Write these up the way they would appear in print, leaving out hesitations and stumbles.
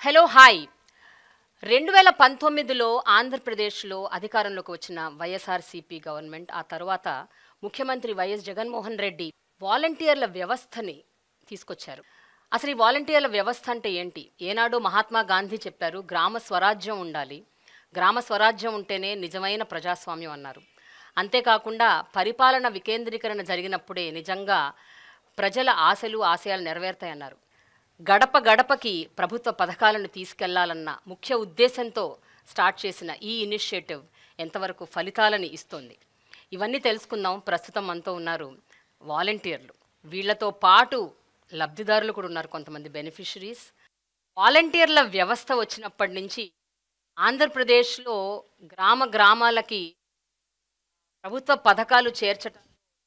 Hello hi 2019లో ఆంధ్రప్రదేశ్లో అధికారంలోకి వచ్చిన వైఎస్ఆర్సీపీ గవర్నమెంట్ ఆ తర్వాత ముఖ్యమంత్రి వైఎస్ జగన్మోహన్ రెడ్డి వాలంటీర్ల వ్యవస్థని తీసుకొచ్చారు. అసలు ఈ వాలంటీర్ల వ్యవస్థ అంటే ఏంటి? ఏనాడు మహాత్మా గాంధీ చెప్పారు, గ్రామ స్వరాజ్యం ఉండాలి, గ్రామ స్వరాజ్యం ఉంటేనే నిజమైన ప్రజాస్వామ్యం అన్నారు. అంతేకాకుండా పరిపాలన వికేంద్రీకరణ జరిగినప్పుడే నిజంగా ప్రజల ఆశలు ఆశయాలు నెరవేరుతాయన్నారు. గడప గడపకి ప్రభుత్వ పథకాలను తీసుకెళ్లాలన్న ముఖ్య ఉద్దేశంతో స్టార్ట్ చేసిన ఈ ఇనిషియేటివ్ ఎంతవరకు ఫలితాలని ఇస్తుంది, ఇవన్నీ తెలుసుకుందాం. ప్రస్తుతం మనతో ఉన్నారు వాలంటీర్లు. వీళ్లతో పాటు లబ్ధిదారులు కూడా ఉన్నారు, కొంతమంది బెనిఫిషరీస్. వాలంటీర్ల వ్యవస్థ వచ్చినప్పటి నుంచి ఆంధ్రప్రదేశ్లో గ్రామ గ్రామాలకి ప్రభుత్వ పథకాలు చేర్చడం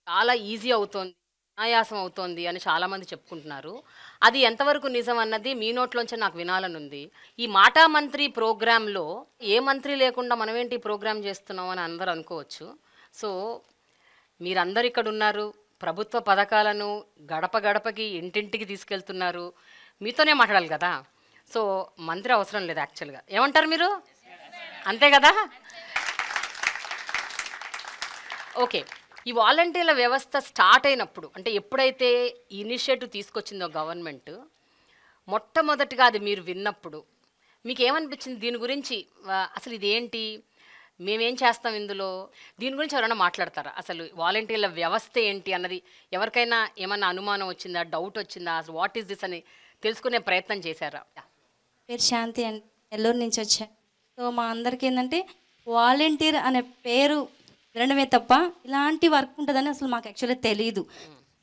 చాలా ఈజీ అవుతోంది, అనాయాసం అవుతోంది అని చాలామంది చెప్పుకుంటున్నారు. అది ఎంతవరకు నిజం అన్నది మీ నోట్లోంచి నాకు వినాలనుంది. ఈ మాటా మంత్రి ప్రోగ్రాంలో ఏ మంత్రి లేకుండా మనమేంటి ఈ ప్రోగ్రాం చేస్తున్నాం అని అందరూ అనుకోవచ్చు. సో మీరందరు ఇక్కడ ఉన్నారు, ప్రభుత్వ పథకాలను గడప గడపకి ఇంటింటికి తీసుకెళ్తున్నారు, మీతోనే మాట్లాడాలి కదా. సో మంత్రి అవసరం లేదు యాక్చువల్గా. ఏమంటారు మీరు? అంతే కదా? ఓకే, ఈ వాలంటీర్ల వ్యవస్థ స్టార్ట్ అయినప్పుడు, అంటే ఎప్పుడైతే ఇనిషియేటివ్ తీసుకొచ్చిందో గవర్నమెంట్, మొట్టమొదటిగా అది మీరు విన్నప్పుడు మీకు ఏమనిపించింది? దీని గురించి అసలు ఇదేంటి, మేమేం చేస్తాం ఇందులో, దీని గురించి ఎవరైనా మాట్లాడతారా? అసలు వాలంటీర్ల వ్యవస్థ ఏంటి అన్నది ఎవరికైనా ఏమన్నా అనుమానం వచ్చిందా, డౌట్ వచ్చిందా, అసలు వాట్ ఈస్ దిస్ అని తెలుసుకునే ప్రయత్నం చేశారా? పేరు శాంతి అండి, నెల్లూరు నుంచి వచ్చాను. సో మా అందరికీ ఏంటంటే వాలంటీర్ అనే పేరు వినడమే తప్ప ఇలాంటి వర్క్ ఉంటుందని అసలు మాకు యాక్చువల్లీ తెలియదు.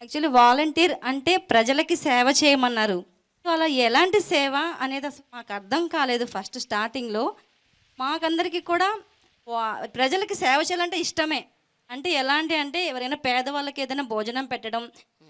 యాక్చువల్లీ వాలంటీర్ అంటే ప్రజలకి సేవ చేయమన్నారు. సో అలా ఎలాంటి సేవ అనేది అసలు మాకు అర్థం కాలేదు ఫస్ట్ స్టార్టింగ్లో. మాకందరికీ కూడా ప్రజలకి సేవ చేయాలంటే ఇష్టమే. అంటే ఎలాంటి అంటే ఎవరైనా పేదవాళ్ళకి ఏదైనా భోజనం పెట్టడం,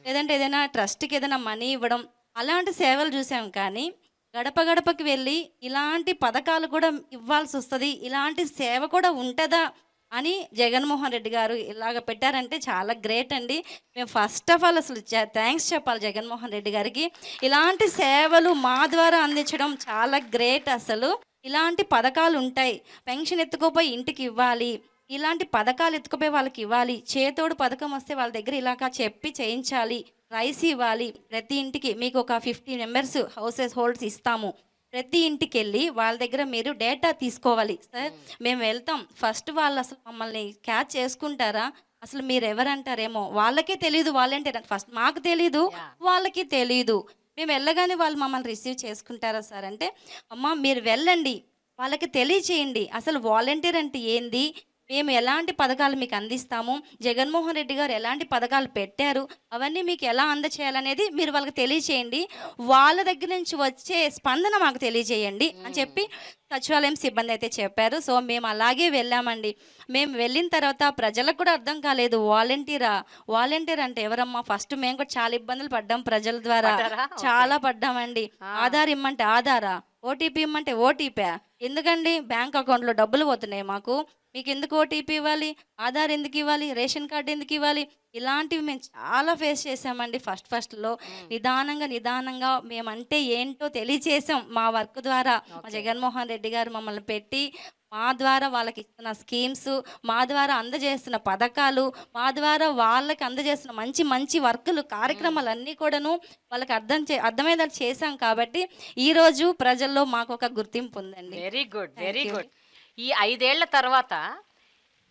లేదంటే ఏదైనా ట్రస్ట్కి ఏదైనా మనీ ఇవ్వడం, అలాంటి సేవలు చూసాం. కానీ గడప గడపకి వెళ్ళి ఇలాంటి పథకాలు కూడా ఇవ్వాల్సి వస్తుంది, ఇలాంటి సేవ కూడా ఉంటుందా అని జగన్మోహన్ రెడ్డి గారు ఇలాగ పెట్టారంటే చాలా గ్రేట్ అండి. మేము ఫస్ట్ ఆఫ్ ఆల్ అసలు థ్యాంక్స్ చెప్పాలి జగన్మోహన్ రెడ్డి గారికి. ఇలాంటి సేవలు మా ద్వారా అందించడం చాలా గ్రేట్. అసలు ఇలాంటి పథకాలు ఉంటాయి, పెన్షన్ ఎత్తుకోపోయి ఇంటికి ఇవ్వాలి, ఇలాంటి పథకాలు ఎత్తుకుపోయి వాళ్ళకి ఇవ్వాలి, చేతోడు పథకం వస్తే వాళ్ళ దగ్గర ఇలాగ చెప్పి చేయించాలి, రైస్ ఇవ్వాలి, ప్రతి ఇంటికి మీకు ఒక 50 మెంబర్స్ హౌసెస్ హోల్డ్స్ ఇస్తాము, ప్రతి ఇంటికి వెళ్ళి వాళ్ళ దగ్గర మీరు డేటా తీసుకోవాలి. సార్ మేము వెళ్తాం, ఫస్ట్ వాళ్ళు అసలు మమ్మల్ని క్యాచ్ చేసుకుంటారా, అసలు మీరు ఎవరంటారేమో, వాళ్ళకే తెలియదు వాలంటీర్ అంటే, ఫస్ట్ మాకు తెలీదు వాళ్ళకి తెలీదు. మేము వెళ్ళగానే వాళ్ళు మమ్మల్ని రిసీవ్ చేసుకుంటారా సార్ అంటే, అమ్మ మీరు వెళ్ళండి, వాళ్ళకి తెలియచేయండి అసలు వాలంటీర్ అంటే ఏంది, మేము ఎలాంటి పథకాలు మీకు అందిస్తాము, జగన్మోహన్ రెడ్డి గారు ఎలాంటి పథకాలు పెట్టారు, అవన్నీ మీకు ఎలా అందచేయాలనేది మీరు వాళ్ళకి తెలియచేయండి, వాళ్ళ దగ్గర నుంచి వచ్చే స్పందన మాకు తెలియజేయండి అని చెప్పి సచివాలయం సిబ్బంది అయితే చెప్పారు. సో మేము అలాగే వెళ్ళామండి. మేము వెళ్ళిన తర్వాత ప్రజలకు కూడా అర్థం కాలేదు వాలంటీర్ అంటే ఎవరమ్మా. ఫస్ట్ మేము కూడా చాలా ఇబ్బందులు పడ్డాం ప్రజల ద్వారా, చాలా పడ్డామండి. ఆధార్ ఇమ్మంటే ఆధారా, ఓటీపీ ఇమ్మంటే ఓటీపీ, ఎందుకండి బ్యాంక్ అకౌంట్లో డబ్బులు పోతున్నాయి మాకు, మీకు ఎందుకు ఓటీపీ ఇవ్వాలి, ఆధార్ ఎందుకు ఇవ్వాలి, రేషన్ కార్డు ఎందుకు ఇవ్వాలి, ఇలాంటివి మేము చాలా ఫేస్ చేసామండి. ఫస్ట్లో నిదానంగా మేమంటే ఏంటో తెలియచేసాం మా వర్క్ ద్వారా. మా జగన్మోహన్ రెడ్డి గారు మమ్మల్ని పెట్టి మా ద్వారా వాళ్ళకి ఇస్తున్న స్కీమ్స్, మా ద్వారా అందజేస్తున్న పథకాలు, మా ద్వారా వాళ్ళకి అందజేస్తున్న మంచి మంచి వర్కులు కార్యక్రమాలన్నీ కూడాను వాళ్ళకి అర్థమయ్యేలా చేశాం. కాబట్టి ఈరోజు ప్రజల్లో మాకు ఒక గుర్తింపు ఉందండి. Very good, very good. ఈ 5 ఏళ్ల తర్వాత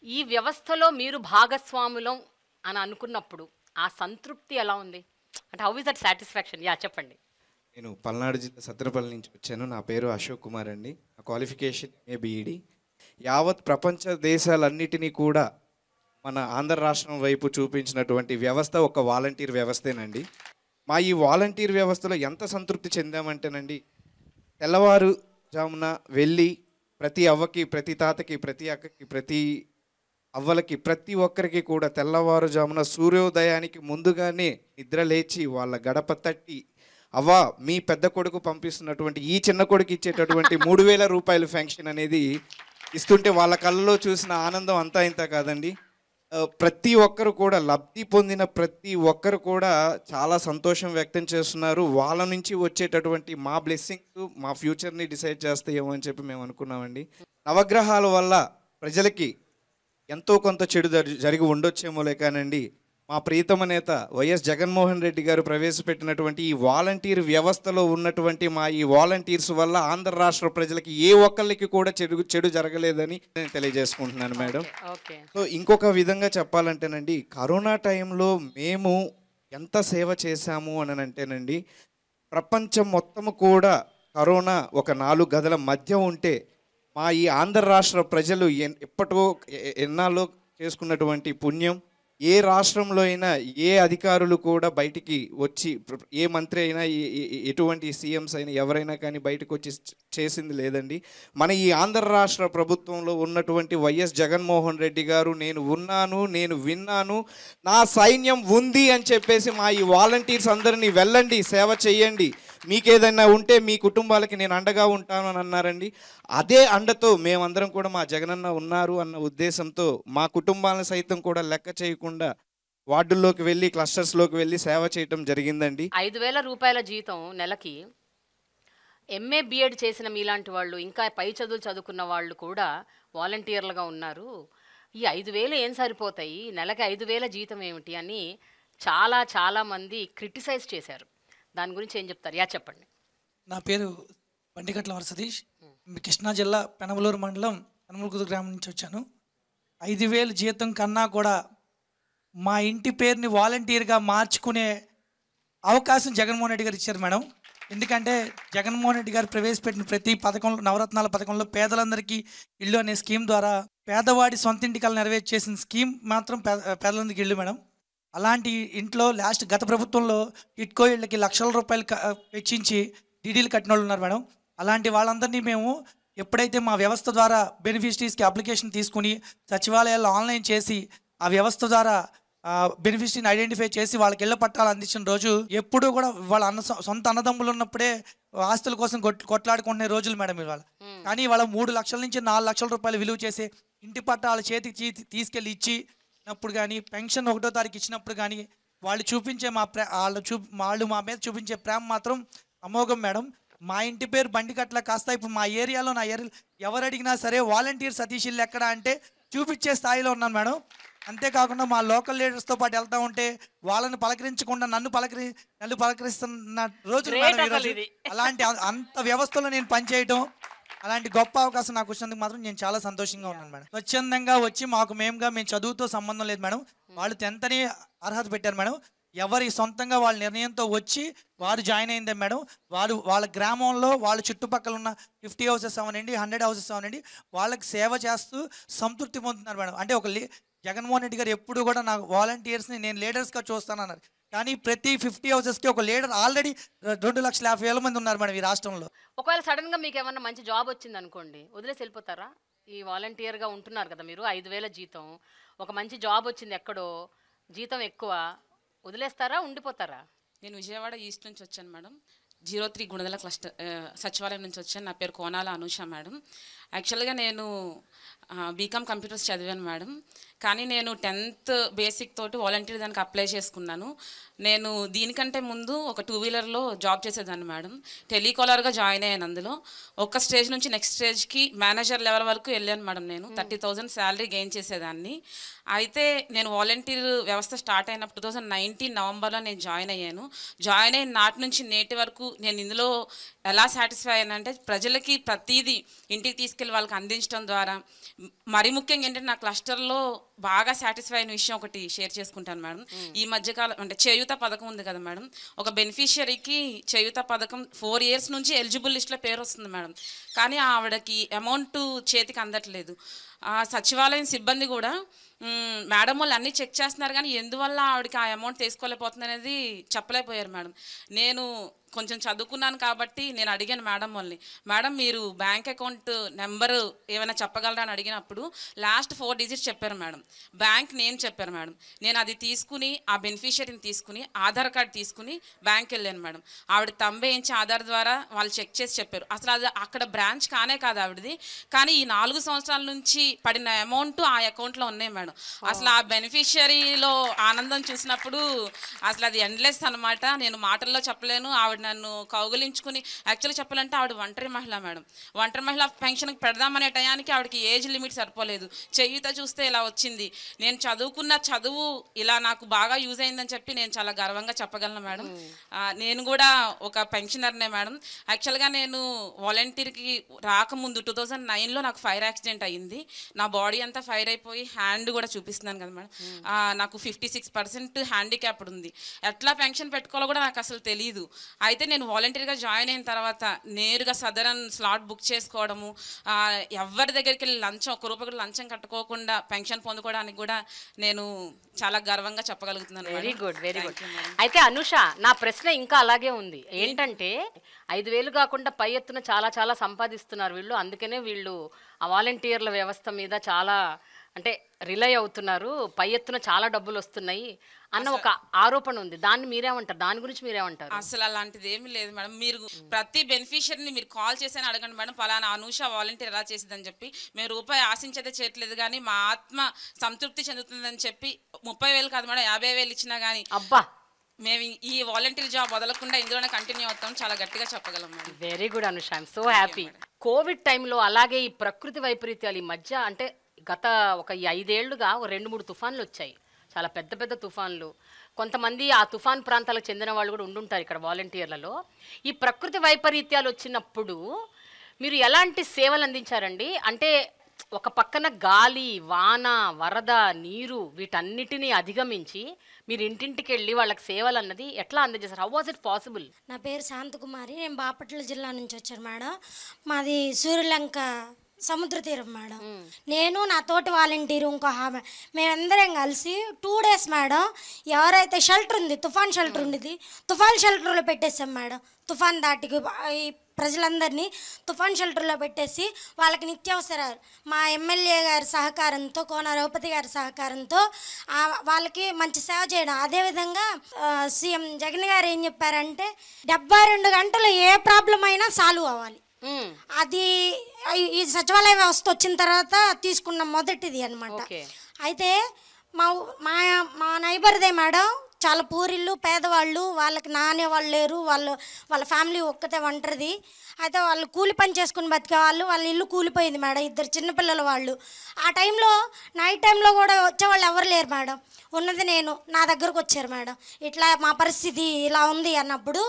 ఈ వ్యవస్థలో మీరు భాగస్వాములం అని అనుకున్నప్పుడు ఆ సంతృప్తి ఎలా ఉంది? అంటే how is that satisfaction? Yeah చెప్పండి. నేను పల్నాడు జిల్లా సత్రపల్లి నుంచి వచ్చాను. నా పేరు అశోక్ కుమార్ అండి. నా క్వాలిఫికేషన్ BEd. యావత్ ప్రపంచ దేశాలన్నిటినీ కూడా మన ఆంధ్ర రాష్ట్రం వైపు చూపించినటువంటి వ్యవస్థ ఒక వాలంటీర్ వ్యవస్థేనండి. మా ఈ వాలంటీర్ వ్యవస్థలో ఎంత సంతృప్తి చెందామంటేనండి, తెల్లవారుజామున వెళ్ళి ప్రతి అవ్వకి, ప్రతి తాతకి, ప్రతి అక్కకి, ప్రతి అవ్వలకి, ప్రతి ఒక్కరికి కూడా తెల్లవారుజామున సూర్యోదయానికి ముందుగానే నిద్ర లేచి వాళ్ళ గడప తట్టి, అవ్వ మీ పెద్ద కొడుకు పంపిస్తున్నటువంటి ఈ చిన్న కొడుకు ఇచ్చేటటువంటి 3000 రూపాయలు ఫెన్షన్ అనేది ఇస్తుంటే వాళ్ళ కళ్ళలో చూసిన ఆనందం అంతా ఇంత కాదండి. ప్రతి ఒక్కరు కూడా లబ్ధి పొందిన ప్రతి ఒక్కరు కూడా చాలా సంతోషం వ్యక్తం చేస్తున్నారు. వాళ్ళ నుంచి వచ్చేటటువంటి మా బ్లెస్సింగ్స్ మా ఫ్యూచర్ని డిసైడ్ చేస్తాయేమో అని చెప్పి మేము అనుకున్నామండి. నవగ్రహాల వల్ల ప్రజలకి ఎంతో కొంత చెడు జరిగి ఉండొచ్చేమోలే కానండి, మా ప్రీతమ నేత వైఎస్ జగన్మోహన్ రెడ్డి గారు ప్రవేశపెట్టినటువంటి ఈ వాలంటీర్ వ్యవస్థలో ఉన్నటువంటి మా ఈ వాలంటీర్స్ వల్ల ఆంధ్ర రాష్ట్ర ప్రజలకి ఏ ఒక్కళ్ళకి కూడా చెడు జరగలేదని నేను తెలియజేసుకుంటున్నాను మేడం. సో ఇంకొక విధంగా చెప్పాలంటేనండి, కరోనా టైంలో మేము ఎంత సేవ చేశాము అని అంటేనండి, ప్రపంచం మొత్తము కూడా కరోనా ఒక 4 గదుల మధ్య ఉంటే మా ఈ ఆంధ్ర రాష్ట్ర ప్రజలు ఎన్నాళ్ళో చేసుకున్నటువంటి పుణ్యం, ఏ రాష్ట్రంలో అయినా ఏ అధికారులు కూడా బయటికి వచ్చి, ఏ మంత్రి అయినా ఎటువంటి సీఎంస్ అయినా ఎవరైనా కానీ బయటకు వచ్చి చేసింది లేదండి. మన ఈ ఆంధ్ర రాష్ట్ర ప్రభుత్వంలో ఉన్నటువంటి వైఎస్ జగన్మోహన్ రెడ్డి గారు నేను ఉన్నాను, నేను విన్నాను, నా సైన్యం ఉంది అని చెప్పేసి మా ఈ వాలంటీర్స్ అందరినీ వెళ్ళండి సేవ చేయండి, మీకేదైనా ఉంటే మీ కుటుంబాలకి నేను అండగా ఉంటాను అని అన్నారండి. అదే అండతో మేమందరం కూడా మా జగనన్న ఉన్నారు అన్న ఉద్దేశంతో మా కుటుంబాలను సైతం కూడా లెక్క చేయకుండా వార్డుల్లోకి వెళ్ళి క్లస్టర్స్లోకి వెళ్ళి సేవ చేయటం జరిగిందండి. 5,000 రూపాయల జీతం నెలకి ఎంఏ బిఎడ్ చేసిన మీలాంటి వాళ్ళు, ఇంకా పై చదువులు చదువుకున్న వాళ్ళు కూడా వాలంటీర్లుగా ఉన్నారు. ఈ 5,000 ఏం సరిపోతాయి, నెలకి 5,000 జీతం ఏమిటి అని చాలామంది క్రిటిసైజ్ చేశారు. దాని గురించి ఏం చెప్తారు? చెప్పండి. నా పేరు బండిగట్ల వరసతీష్, కృష్ణా జిల్లా పెనమలూరు మండలం పెనమలూరు గ్రామం నుంచి వచ్చాను. 5,000 జీతం కన్నా కూడా మా ఇంటి పేరుని వాలంటీర్గా మార్చుకునే అవకాశం జగన్మోహన్ రెడ్డి గారు ఇచ్చారు మేడం. ఎందుకంటే జగన్మోహన్ రెడ్డి గారు ప్రవేశపెట్టిన ప్రతి పథకంలో, నవరత్నాల పథకంలో పేదలందరికీ ఇల్లు అనే స్కీమ్ ద్వారా పేదవాడి సొంత ఇంటికలు నెరవేర్చేసిన స్కీమ్ మాత్రం పేదలందరికీ ఇల్లు మేడం. అలాంటి ఇంట్లో గత ప్రభుత్వంలో టిట్కో ఇళ్ళకి లక్షల రూపాయలు వెచ్చించి డీడీలు కట్టిన వాళ్ళు ఉన్నారు మేడం. అలాంటి వాళ్ళందరినీ మేము ఎప్పుడైతే మా వ్యవస్థ ద్వారా బెనిఫిషరీస్కి అప్లికేషన్ తీసుకుని సచివాలయాల్లో ఆన్లైన్ చేసి ఆ వ్యవస్థ ద్వారా బెనిఫిషరీని ఐడెంటిఫై చేసి వాళ్ళకి ఇళ్ల పట్టాలు అందించిన రోజు, ఎప్పుడూ కూడా వాళ్ళ సొంత అన్నదమ్ములు ఉన్నప్పుడే ఆస్తుల కోసం కొట్లాడుకునే రోజులు మేడం ఇవాళ. కానీ వాళ్ళ 3 లక్షల నుంచి 4 లక్షల రూపాయలు విలువ చేసే ఇంటి పట్టాల చేతికి తీసుకెళ్ళి ఇచ్చినప్పుడు కానీ, పెన్షన్ 1వ తారీఖు ఇచ్చినప్పుడు కానీ వాళ్ళు చూపించే వాళ్ళు మా మీద చూపించే ప్రేమ మాత్రం అమోఘం మేడం. మా ఇంటి పేరు బండిగట్ల కాస్త ఇప్పుడు మా ఏరియాలో, నా ఏరియాలో ఎవరు అడిగినా సరే వాలంటీర్ సతీష్ ఇల్లు ఎక్కడ అంటే చూపించే స్థాయిలో ఉన్నాను మేడం. అంతేకాకుండా మా లోకల్ లీడర్స్తో పాటు వెళ్తూ ఉంటే వాళ్ళని పలకరించకుండా నన్ను పలకరిస్తున్న రోజులు మేడం ఈరోజు. అలాంటి అంత వ్యవస్థలో నేను పనిచేయటం, అలాంటి గొప్ప అవకాశం నాకు వచ్చినందుకు మాత్రం నేను చాలా సంతోషంగా ఉన్నాను మేడం. స్వచ్ఛందంగా వచ్చి మేము చదువుతో సంబంధం లేదు మేడం. వాళ్ళు 10th అని అర్హత పెట్టారు మేడం. ఎవరి సొంతంగా వాళ్ళ నిర్ణయంతో వచ్చి వారు జాయిన్ అయిందే మేడం. వాళ్ళ గ్రామంలో వాళ్ళ చుట్టుపక్కల ఉన్న 50 హౌసెస్ అవనండి, 100 హౌసెస్ అవనండి, వాళ్ళకి సేవ చేస్తూ సంతృప్తి పొందుతున్నారు మేడం. అంటే జగన్మోహన్ రెడ్డి గారు ఎప్పుడు కూడా నాకు వాలంటీర్స్ని నేను లీడర్స్గా చూస్తానన్నారు. కానీ ప్రతి 50 హౌసెస్కి ఒక లీడర్ ఆల్రెడీ 2,50,000 మంది ఉన్నారు మేడం ఈ రాష్ట్రంలో. ఒకవేళ సడన్గా మీకు ఏమన్నా మంచి జాబ్ వచ్చింది అనుకోండి, వదిలేసి వెళ్ళిపోతారా? ఈ వాలంటీర్గా ఉంటున్నారు కదా మీరు, 5,000 జీతం, ఒక మంచి జాబ్ వచ్చింది ఎక్కడో, జీతం ఎక్కువ, వదిలేస్తారా, ఉండిపోతారా? నేను విజయవాడ ఈస్ట్ నుంచి వచ్చాను మేడం. 03 గుణదల క్లస్టర్ సచివాలయం నుంచి వచ్చాను. నా పేరు కోనాల అనూష మేడం. యాక్చువల్గా నేను బీకామ్ కంప్యూటర్స్ చదివాను మేడం. కానీ నేను 10th బేసిక్ తోటి వాలంటీర్ దానికి అప్లై చేసుకున్నాను. నేను దీనికంటే ముందు ఒక 2 వీలర్లో జాబ్ చేసేదాన్ని మేడం. టెలికాలర్గా జాయిన్ అయ్యాను. అందులో ఒక స్టేజ్ నుంచి నెక్స్ట్ స్టేజ్కి మేనేజర్ లెవెల్ వరకు వెళ్ళాను మేడం. నేను 30,000 శాలరీ గెయిన్ చేసేదాన్ని. అయితే నేను వాలంటీర్ వ్యవస్థ స్టార్ట్ అయినప్పుడు 2019 నవంబర్లో నేను జాయిన్ అయ్యాను. జాయిన్ అయిన నాటి నుంచి నేటి వరకు నేను ఇందులో ఎలా సాటిస్ఫై అయ్యానంటే, ప్రజలకి ప్రతిదీ ఇంటికి తీసుకెళ్ళి వాళ్ళకి అందించడం ద్వారా, మరి ముఖ్యంగా ఏంటంటే నా క్లస్టర్లో బాగా సాటిస్ఫై అయిన విషయం ఒకటి షేర్ చేసుకుంటాను మేడం. ఈ మధ్యకాలం అంటే చేయూత పథకం ఉంది కదా మేడం, ఒక బెనిఫిషియరీకి చేయూత పథకం 4 years నుంచి ఎలిజిబుల్ లిస్ట్లో పేరు వస్తుంది మేడం. కానీ ఆవిడకి అమౌంట్ చేతికి అందట్లేదు. సచివాలయం సిబ్బంది కూడా మేడం వాళ్ళు అన్నీ చెక్ చేస్తున్నారు, కానీ ఎందువల్ల ఆవిడకి ఆ అమౌంట్ తీసుకోలేకపోతుంది అనేది చెప్పలేకపోయారు మేడం. నేను కొంచెం చదువుకున్నాను కాబట్టి నేను అడిగాను మేడం వాళ్ళని, మేడం మీరు బ్యాంక్ అకౌంట్ నెంబరు ఏమైనా చెప్పగలరా అని అడిగినప్పుడు లాస్ట్ 4 digits చెప్పారు మేడం. బ్యాంక్ నేమ్ చెప్పారు మేడం. నేను అది తీసుకుని ఆ బెనిఫిషియరీని తీసుకుని ఆధార్ కార్డు తీసుకుని బ్యాంక్ వెళ్ళాను మేడం. ఆవిడ తంబేయించి ఆధార్ ద్వారా వాళ్ళు చెక్ చేసి చెప్పారు. అసలు అది అక్కడ బ్రాంచ్ కానే కాదు ఆవిడది. కానీ ఈ 4 సంవత్సరాల నుంచి పడిన అమౌంట్ ఆ అకౌంట్లో ఉన్నాయి మేడం. అసలు ఆ బెనిఫిషియరీలో ఆనందం చూసినప్పుడు అసలు అది ఎండ్లెస్ అనమాట. నేను మాటల్లో చెప్పలేను. ఆవిడ నన్ను కౌగులించుకుని, యాక్చువల్గా చెప్పాలంటే ఆవిడ ఒంటరి మహిళ మేడం. ఒంటరి మహిళ పెన్షన్కి పెడదామనే టయానికి ఆవిడకి ఏజ్ లిమిట్ సరిపోలేదు. చేయూత చూస్తే ఇలా వచ్చింది. నేను చదువుకున్న చదువు ఇలా నాకు బాగా యూజ్ అయిందని చెప్పి నేను చాలా గర్వంగా చెప్పగలను మేడం. నేను కూడా ఒక పెన్షనర్నే మేడం. యాక్చువల్గా నేను వాలంటీర్కి రాకముందు 2009లో నాకు ఫైర్ యాక్సిడెంట్ అయ్యింది. నా బాడీ అంతా ఫైర్ అయిపోయి హ్యాండ్ కూడా చూపిస్తున్నాను కదా మేడం. నాకు 56% హ్యాండిక్యాప్డ్ ఉంది. ఎట్లా పెన్షన్ పెట్టుకోవాలో కూడా నాకు అసలు తెలియదు. అయితే నేను వాలంటీర్గా జాయిన్ అయిన తర్వాత నేరుగా సదరన్ స్లాట్ బుక్ చేసుకోవడము, ఎవరి దగ్గరికి వెళ్ళి లంచం, ఒక్క రూపాయి కూడా లంచం కట్టుకోకుండా పెన్షన్ పొందుకోవడానికి కూడా నేను చాలా గర్వంగా చెప్పగలుగుతున్నాను. Very good, very good. అయితే అనుష, నా ప్రశ్న ఇంకా అలాగే ఉంది. ఏంటంటే 5,000 కాకుండా పై ఎత్తున చాలా చాలా సంపాదిస్తున్నారు వీళ్ళు. అందుకనే వీళ్ళు ఆ వాలంటీర్ల వ్యవస్థ మీద చాలా అంటే రిలై అవుతున్నారు, పై ఎత్తున చాలా డబ్బులు వస్తున్నాయి అన్న ఒక ఆరోపణ ఉంది. దాన్ని మీరేమంటారు? దాని గురించి మీరేమంటారు? అసలు అలాంటిది ఏమీ లేదు మేడం. మీరు ప్రతి బెనిఫిషియరీని మీరు కాల్ చేసి అడగండి మేడం, ఫలానా అనూష వాలంటీర్ ఎలా చేసిందని చెప్పి. మేము రూపాయి ఆశించదే చేయట్లేదు, కానీ మా ఆత్మ సంతృప్తి చెందుతుందని చెప్పి 30,000 కాదు మేడం, 50,000 ఇచ్చినా కానీ అబ్బా, మేము ఈ వాలంటీర్ జాబ్ వదలకుండా ఇందులోనే కంటిన్యూ అవుతాం, చాలా గట్టిగా చెప్పగలం madam. Very good Anusha, I'm so happy. Covid టైంలో అలాగే ఈ ప్రకృతి వైపరీత్యాలు ఈ మధ్య అంటే గత ఒక 5 ఏళ్లుగా 2-3 తుఫాన్లు వచ్చాయి, చాలా పెద్ద పెద్ద తుఫాన్లు. కొంతమంది ఆ తుఫాన్ ప్రాంతాలకు చెందిన వాళ్ళు కూడా ఉండుంటారు ఇక్కడ వాలంటీర్లలో. ఈ ప్రకృతి వైపరీత్యాలు వచ్చినప్పుడు మీరు ఎలాంటి సేవలు అందించారండి? అంటే ఒక పక్కన గాలి, వాన, వరద, నీరు వీటన్నిటినీ అధిగమించి మీరు ఇంటింటికి వెళ్ళి వాళ్ళకి సేవలు అన్నది ఎట్లా అందజేశారు? How was it possible? నా పేరు శాంతకుమారి, నేను బాపట్ల జిల్లా నుంచి వచ్చాను మేడం. మాది సూర్యలంక సముద్ర తీరం మేడం. నేను నా తోటి వాలంటీరు ఇంకో ఆమె, మేమందరం కలిసి 2 డేస్ మేడం ఎవరైతే షెల్టర్ ఉంది, తుఫాన్ షెల్టర్ ఉండేది, తుఫాన్ షెల్టర్లో పెట్టేసాం మేడం. తుఫాన్ దాటికి ఈ ప్రజలందరినీ తుఫాన్ షెల్టర్లో పెట్టేసి వాళ్ళకి నిత్యావసరాలు మా ఎమ్మెల్యే గారి సహకారంతో, కోన రఘుపతి గారి సహకారంతో వాళ్ళకి మంచి సేవ చేయడం. అదేవిధంగా సీఎం జగన్ గారు ఏం చెప్పారంటే 72 గంటలు ఏ ప్రాబ్లం అయినా సాల్వ్ అవ్వాలి. అది ఈ సచివాలయ వ్యవస్థ వచ్చిన తర్వాత తీసుకున్న మొదటిది అనమాట. అయితే మా మా మా నైబర్దే మేడం చాలా పూరిళ్ళు, పేదవాళ్ళు, వాళ్ళకి నానే వాళ్ళు లేరు, వాళ్ళ ఫ్యామిలీ ఒక్కతే ఒంటరిది. అయితే వాళ్ళు కూలి పని చేసుకుని బతికే వాళ్ళు, వాళ్ళ ఇల్లు కూలిపోయింది మేడం, 2 చిన్నపిల్లల వాళ్ళు. ఆ టైంలో నైట్ టైంలో కూడా వచ్చేవాళ్ళు ఎవరు లేరు మేడం, ఉన్నది నేను. నా దగ్గరకు వచ్చారు మేడం, ఇట్లా మా పరిస్థితి ఇలా ఉంది అన్నప్పుడు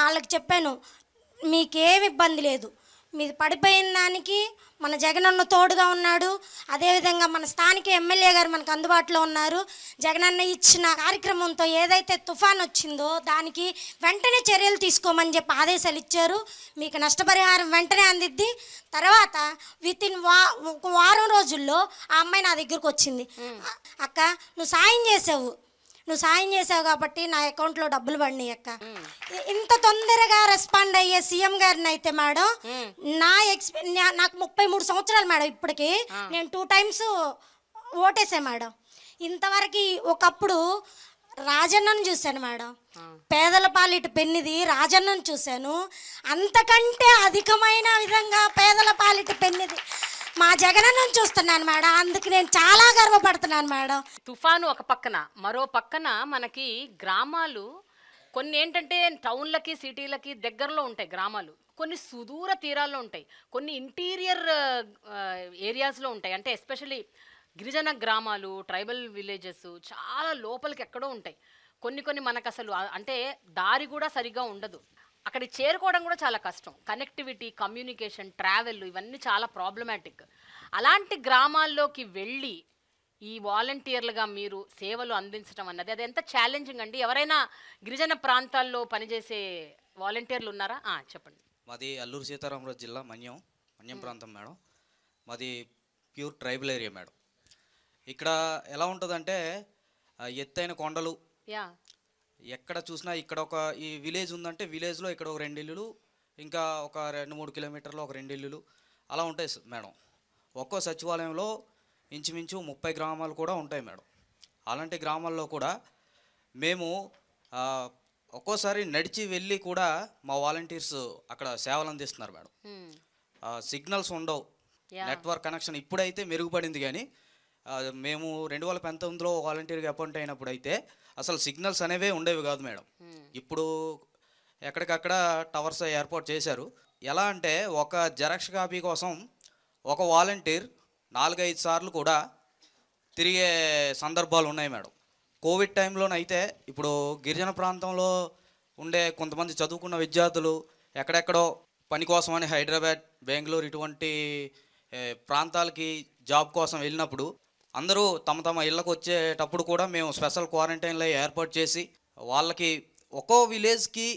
వాళ్ళకి చెప్పాను, మీకేం ఇబ్బంది లేదు, మీది పడిపోయిన దానికి మన జగనన్న తోడుగా ఉన్నాడు. అదేవిధంగా మన స్థానిక ఎమ్మెల్యే గారు మనకు అందుబాటులో ఉన్నారు. జగనన్న ఇచ్చిన కార్యక్రమంతో ఏదైతే తుఫాన్ వచ్చిందో దానికి వెంటనే చర్యలు తీసుకోమని చెప్పి ఆదేశాలు ఇచ్చారు. మీకు నష్టపరిహారం వెంటనే అందిద్ది. తర్వాత వితిన్ ఒక వారం రోజుల్లో ఆ అమ్మాయి నా దగ్గరకు వచ్చింది, అక్క నువ్వు సాయం చేసావు కాబట్టి నా అకౌంట్లో డబ్బులు పడినాయి అక్క. ఇంత తొందరగా రెస్పాండ్ అయ్యే సీఎం గారిని అయితే మేడం నాకు 33 సంవత్సరాలు మేడం, ఇప్పటికి నేను 2 టైమ్స్ ఓటేసా మేడం. ఇంతవరకు ఒకప్పుడు రాజన్నను చూశాను మేడం, పేదల పాలిట పెన్నిది రాజన్నను చూశాను. అంతకంటే అధికమైన విధంగా పేదల పాలిట పెన్నిది మా జగనన్నను చూస్తున్నాను మేడం. అందుకు నేను చాలా గర్వపడుతున్నాను మేడం. తుఫాను ఒక పక్కన, మరో పక్కన మనకి గ్రామాలు కొన్ని ఏంటంటే టౌన్లకి సిటీలకి దగ్గరలో ఉంటాయి గ్రామాలు, కొన్ని సుదూర తీరాల్లో ఉంటాయి, కొన్ని ఇంటీరియర్ ఏరియాస్లో ఉంటాయి. అంటే ఎస్పెషల్లీ గిరిజన గ్రామాలు, ట్రైబల్ విలేజెస్ చాలా లోపలికి ఎక్కడో ఉంటాయి. కొన్ని మనకు అసలు అంటే దారి కూడా సరిగ్గా ఉండదు, అక్కడికి చేరుకోవడం కూడా చాలా కష్టం. కనెక్టివిటీ, కమ్యూనికేషన్, ట్రావెల్ ఇవన్నీ చాలా ప్రాబ్లమాటిక్. అలాంటి గ్రామాల్లోకి వెళ్ళి ఈ వాలంటీర్లుగా మీరు సేవలు అందించడం అన్నది అది ఎంత ఛాలెంజింగ్ అండి? ఎవరైనా గిరిజన ప్రాంతాల్లో పనిచేసే వాలంటీర్లు ఉన్నారా? చెప్పండి. మాది అల్లూరు సీతారామరాజు జిల్లా మన్యం ప్రాంతం మేడం. మాది ప్యూర్ ట్రైబల్ ఏరియా మేడం. ఇక్కడ ఎలా ఉంటుందంటే ఎత్తైన కొండలు, ఎక్కడ చూసినా ఇక్కడ ఒక ఈ విలేజ్ ఉందంటే విలేజ్లో ఇక్కడ ఒక 2 ఇల్లులు, ఇంకా ఒక 2-3 కిలోమీటర్లో ఒక 2 ఇల్లులు అలా ఉంటాయి మేడం. ఒక్కో సచివాలయంలో ఇంచుమించు 30 గ్రామాలు కూడా ఉంటాయి మేడం. అలాంటి గ్రామాల్లో కూడా మేము ఒక్కోసారి నడిచి వెళ్ళి కూడా మా వాలంటీర్స్ అక్కడ సేవలు అందిస్తున్నారు మేడం. సిగ్నల్స్ ఉండవు, నెట్వర్క్ కనెక్షన్ ఇప్పుడైతే మెరుగుపడింది కానీ మేము 2019లో వాలంటీర్గా అపాయింట్ అయినప్పుడు అయితే అసలు సిగ్నల్స్ అనేవే ఉండేవి కాదు మేడం. ఇప్పుడు ఎక్కడికక్కడ టవర్స్ ఏర్పాటు చేశారు. ఎలా అంటే ఒక జెరాక్స్ కాపీ కోసం ఒక వాలంటీర్ 4-5 సార్లు కూడా తిరిగే సందర్భాలు ఉన్నాయి మేడం. కోవిడ్ టైంలోనైతే ఇప్పుడు గిరిజన ప్రాంతంలో ఉండే కొంతమంది చదువుకున్న విద్యార్థులు ఎక్కడెక్కడో పని కోసం అని హైదరాబాద్, బెంగళూరు ఇటువంటి ప్రాంతాలకి జాబ్ కోసం వెళ్ళినప్పుడు అందరూ తమ తమ ఇళ్ళకు వచ్చేటప్పుడు కూడా మేము స్పెషల్ క్వారంటైన్లో ఏర్పాటు చేసి వాళ్ళకి ఒక్కో విలేజ్కి